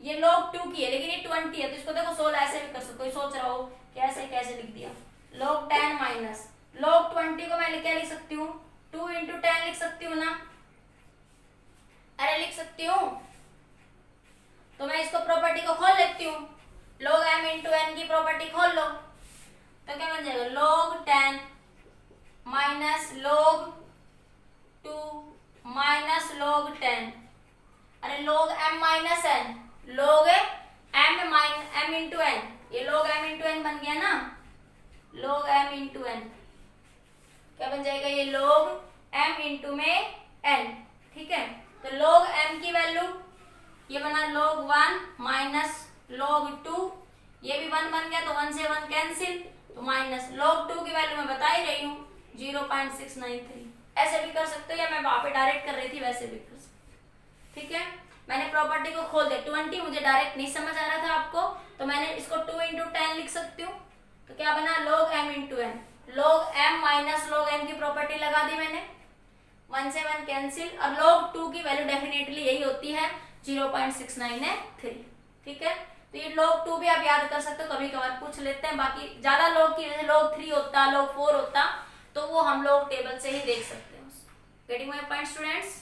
ये log 2 की है लेकिन ये 20 है, तो इसको देखो 16 ऐसे भी कर सकते हो, सोच रहा हो कैसे कैसे लिख दिया, log 10 माइनस log 20 को मैं क्या लिख सकती हूँ, 2 into 10 लिख सकती हूँ ना, अरे लिख सकती हूँ, तो मैं इसको प्रॉपर्टी को खोल लेती हूँ, log m into n की प्रॉपर्टी खोल लो, तो क्या बन जाएगा, log 10 minus log 2 minus log 10 अरे log m minus n, log m into n, ये log m इंटू एन बन गया ना, log m इंटू एन क्या बन जाएगा, ये log m इंटू में n, ठीक है। तो log m की वैल्यू ये बना log 1 माइनस log 2, ये भी 1 बन गया तो 1 से 1 कैंसिल, तो माइनस log 2 की वैल्यू मैं बता ही रही हूँ 0.693। ऐसे भी कर सकते हो या मैं वहां पे डायरेक्ट कर रही थी वैसे भी कर सकते हो, ठीक है। मैंने प्रॉपर्टी को खोल दिया, 20 मुझे डायरेक्ट नहीं समझ आ रहा था आपको, तो मैंने इसको 2 इंटू 10 लिख सकती हूँ, तो क्या बना log m into n, log m minus log n की प्रॉपर्टी लगा दी मैंने, 1 से 1 कैंसिल, और log 2 की वैल्यू डेफिनेटली यही होती है 0.693, ठीक है। तो ये log 2 भी आप याद कर सकते हो, कभी कभार पूछ लेते हैं, बाकी ज्यादा log की जैसे log 3 होता, log 4 होता, तो वो हम लोग टेबल से ही देख सकते हैं। Getting my point students,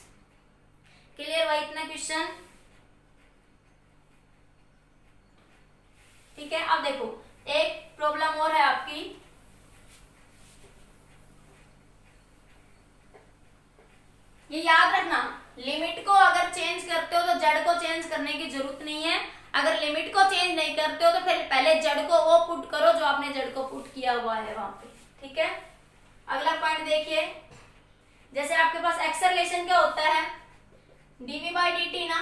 clear हुआ इतना क्वेश्चन, ठीक है। अब देखो एक प्रॉब्लम और है आपकी, ये याद रखना, लिमिट को अगर चेंज करते हो तो जड़ को चेंज करने की जरूरत नहीं है, अगर लिमिट को चेंज नहीं करते हो तो फिर पहले जड़ को वो पुट करो जो आपने जड़ को पुट किया हुआ है वहां पे, ठीक है। अगला पॉइंट देखिए, जैसे आपके पास एक्सेलरेशन क्या होता है, dv बाई dt ना,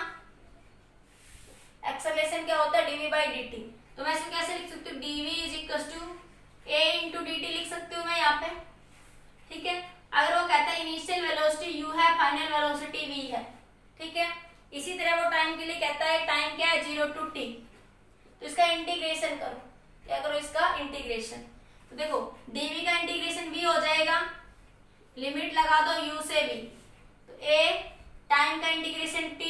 एक्सेलरेशन क्या होता है dv बाई dt, तो मैं इसको कैसे लिख सकती हूँ, dv is equal to a into dt लिख सकती हूँ मैं यहाँ पे, ठीक है। अगर वो कहता है इनिशियल वेलोसिटी u है, फाइनल वेलोसिटी v है, ठीक है। इसी तरह वो टाइम के लिए कहता है टाइम क्या है 0 टू t, तो इसका इंटीग्रेशन करो, क्या करो इसका इंटीग्रेशन, तो देखो dv का इंटीग्रेशन v हो जाएगा, लिमिट लगा दो u से v, तो a, टाइम का इंटीग्रेशन t,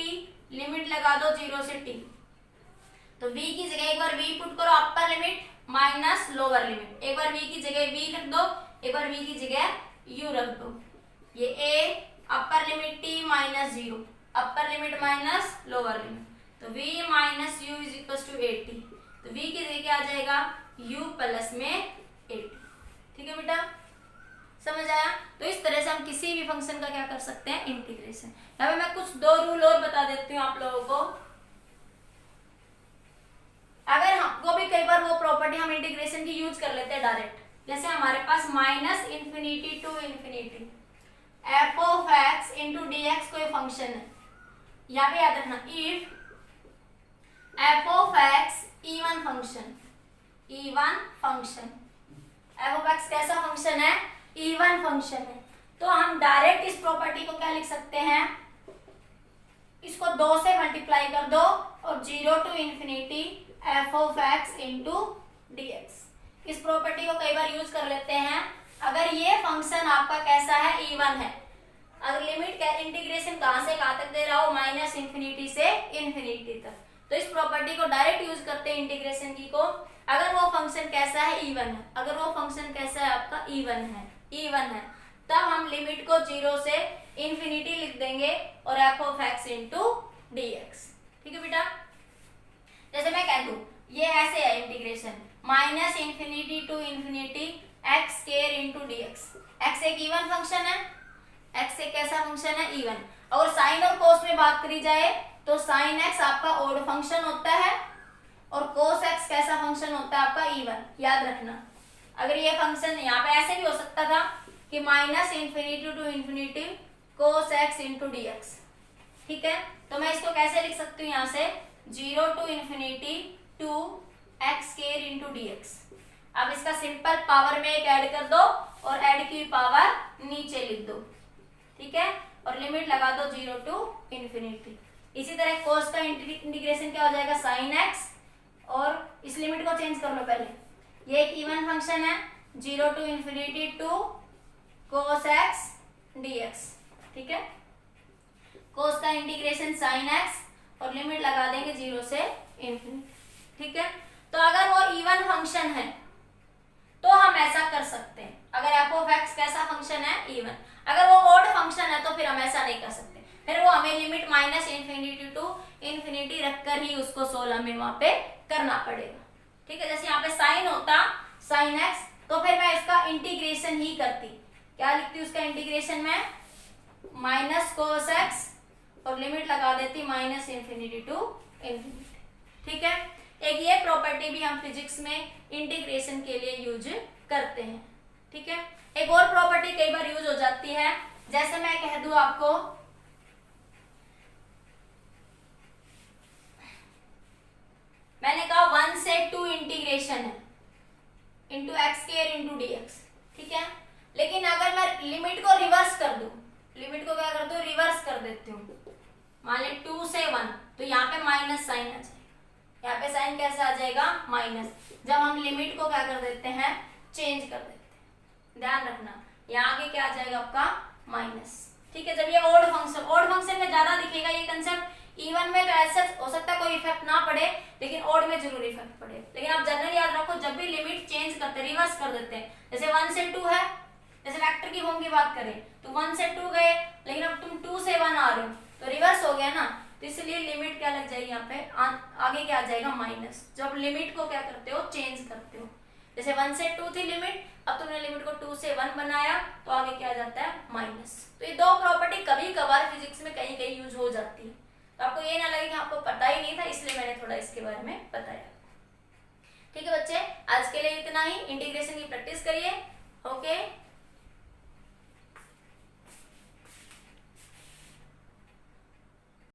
लिमिट लगा दो 0 से t, तो v की जगह एक बार v पुट करो अपर लिमिट माइनस लोअर लिमिट, एक बार v की जगह v रख दो, एक बार v की जगह u रख दो, ये a upper limit t minus 0, upper limit minus lower limit, तो v minus u is equal to 80, तो v की जगह क्या आ जाएगा u प्लस में 80, ठीक है बेटा, समझ आया। तो इस तरह से हम किसी भी फंक्शन का क्या कर सकते हैं, इंटीग्रेशन। यहाँ पे मैं कुछ 2 रूल और बता देती हूँ आप लोगों को, अगर हमको भी कई बार वो प्रॉपर्टी हम इंटीग्रेशन की यूज कर लेते हैं डायरेक्ट, जैसे हमारे पास minus infinity to infinity f of x into d x कोई फंक्शन है, यहाँ पे याद रखना if f of x even function, even function, f of x कैसा फंक्शन है, इवन फंक्शन है, तो हम डायरेक्ट इस प्रॉपर्टी को क्या लिख सकते हैं, इसको 2 से मल्टीप्लाई कर दो और 0 to infinity f of x into d x, इस प्रॉपर्टी को कई बार यूज कर लेते हैं। अगर ये फंक्शन आपका कैसा है, इवन है, अगर लिमिट इंटीग्रेशन कहां से कहां तक दे रहा हो, माइनस इंफिनिटी से इंफिनिटी तक, तो इस प्रॉपर्टी को डायरेक्ट यूज करते हैं इंटीग्रेशन की को, अगर वो फंक्शन कैसा है, इवन है, अगर वो फंक्शन कैसा है आपका, इवन है, तब हम लिमिट को 0 से इंफिनिटी लिख देंगे और F of x into d x, ठीक है बेटा। जैसे मैं कह दूं ये ऐसे है integration minus infinity to infinity x square into d x, x एक इवन फंक्शन है, एक्स एक कैसा फंक्शन है, इवन। और साइन और कोस में बात करी जाए तो साइन एक्स आपका ऑड फंक्शन होता है और कोस एक्स कैसा फंक्शन होता है आपका, इवन, याद रखना। अगर ये फंक्शन यहाँ पे ऐसे भी हो सकता था कि minus infinity to infinity cos x into d x, ठीक है। तो मैं इसको कैसे लिख सकती हूँ, यहाँ से 0 to infinity two x square into d x. अब इसका सिंपल पावर में एक ऐड कर दो और ऐड की पावर नीचे लिख दो, ठीक है, और लिमिट लगा दो 0 टू इंफिनिटी। इसी तरह कोस का इंटीग्रेशन क्या हो जाएगा, साइन एक्स, और इस लिमिट को चेंज कर लो पहले, ये एक इवन फंक्शन है 0 to infinity two cos x d x, ठीक है, कोस का इंटीग्रेशन साइन एक्स और लिमिट लगा देंगे 0 से इंफिनिटी, ठीक है। तो अगर वो इवन फंक्शन है तो हम ऐसा कर सकते हैं, अगर एफ ऑफ एक्स कैसा फंक्शन है, इवन। अगर वो ऑड फंक्शन है तो फिर हम ऐसा नहीं कर सकते, फिर वो हमें limit minus infinity to infinity रखकर ही उसको 16 में वहां पे करना पड़ेगा, ठीक है। जैसे यहाँ पे साइन होता साइन एक्स, तो फिर मैं इसका इंटीग्रेशन ही करती, क्या लिखती उसका इंटीग्रेशन में, माइनस कोस एक्स और लिमिट लगा देती माइनस इंफिनिटी टू इंफिनिटी। ठीक है, एक ये प्रॉपर्टी भी हम फिजिक्स में इंटीग्रेशन के लिए यूज करते हैं। ठीक है, एक और प्रॉपर्टी कई बार यूज हो जाती है, जैसे मैं कह दूं आपको मैंने कहा 1 से 2 इंटीग्रेशन है into x square into dx। ठीक है, लेकिन अगर मैं लिमिट को रिवर्स कर दूं, लिमिट को क्या कर दूं, रिवर्स कर देती हूँ, मान ले 2 से 1, तो यहाँ पे माइनस साइन आ जाएगा। यहाँ पे साइन कैसे आ जाएगा, माइनस, जब हम लिमिट को क्या कर देते हैं, चेंज कर देते हैं। ध्यान रखना, यहाँ आगे क्या आ जाएगा आपका, माइनस। ठीक है, जब ये ओड फंक्शन में ज्यादा दिखेगा ये कंसेप्ट, इवन में तो ऐसा हो सकता है कोई इफेक्ट ना पड़े, लेकिन ओड में जरूर इफेक्ट पड़े। लेकिन आप जनरल याद रखो, जब भी लिमिट चेंज करते, रिवर्स कर देते हैं, जैसे 1 से 2 है, जैसे वेक्टर की फॉर्म की बात करें तो 1 से 2 गए, लेकिन अब तुम 2 से 1 आ रहे हो तो रिवर्स हो गया ना, तो इसलिए लिमिट क्या लग जाएगी यहाँ पे, आगे क्या आ जाएगा, माइनस। जब लिमिट को क्या करते हो, चेंज करते हो, जैसे 1 से 2 थी लिमिट, अब तुमने लिमिट को 2 से 1 बनाया तो आगे क्या आ जाता है, माइनस। तो ये दो प्रॉपर्टी कभी कभार फिजिक्स में कहीं कहीं यूज हो जाती है, तो आपको ये ना लगे कि आपको पता ही नहीं था, इसलिए मैंने थोड़ा इसके बारे में बताया। ठीक है बच्चे, आज के लिए इतना ही। इंटीग्रेशन की प्रैक्टिस करिए। ओके।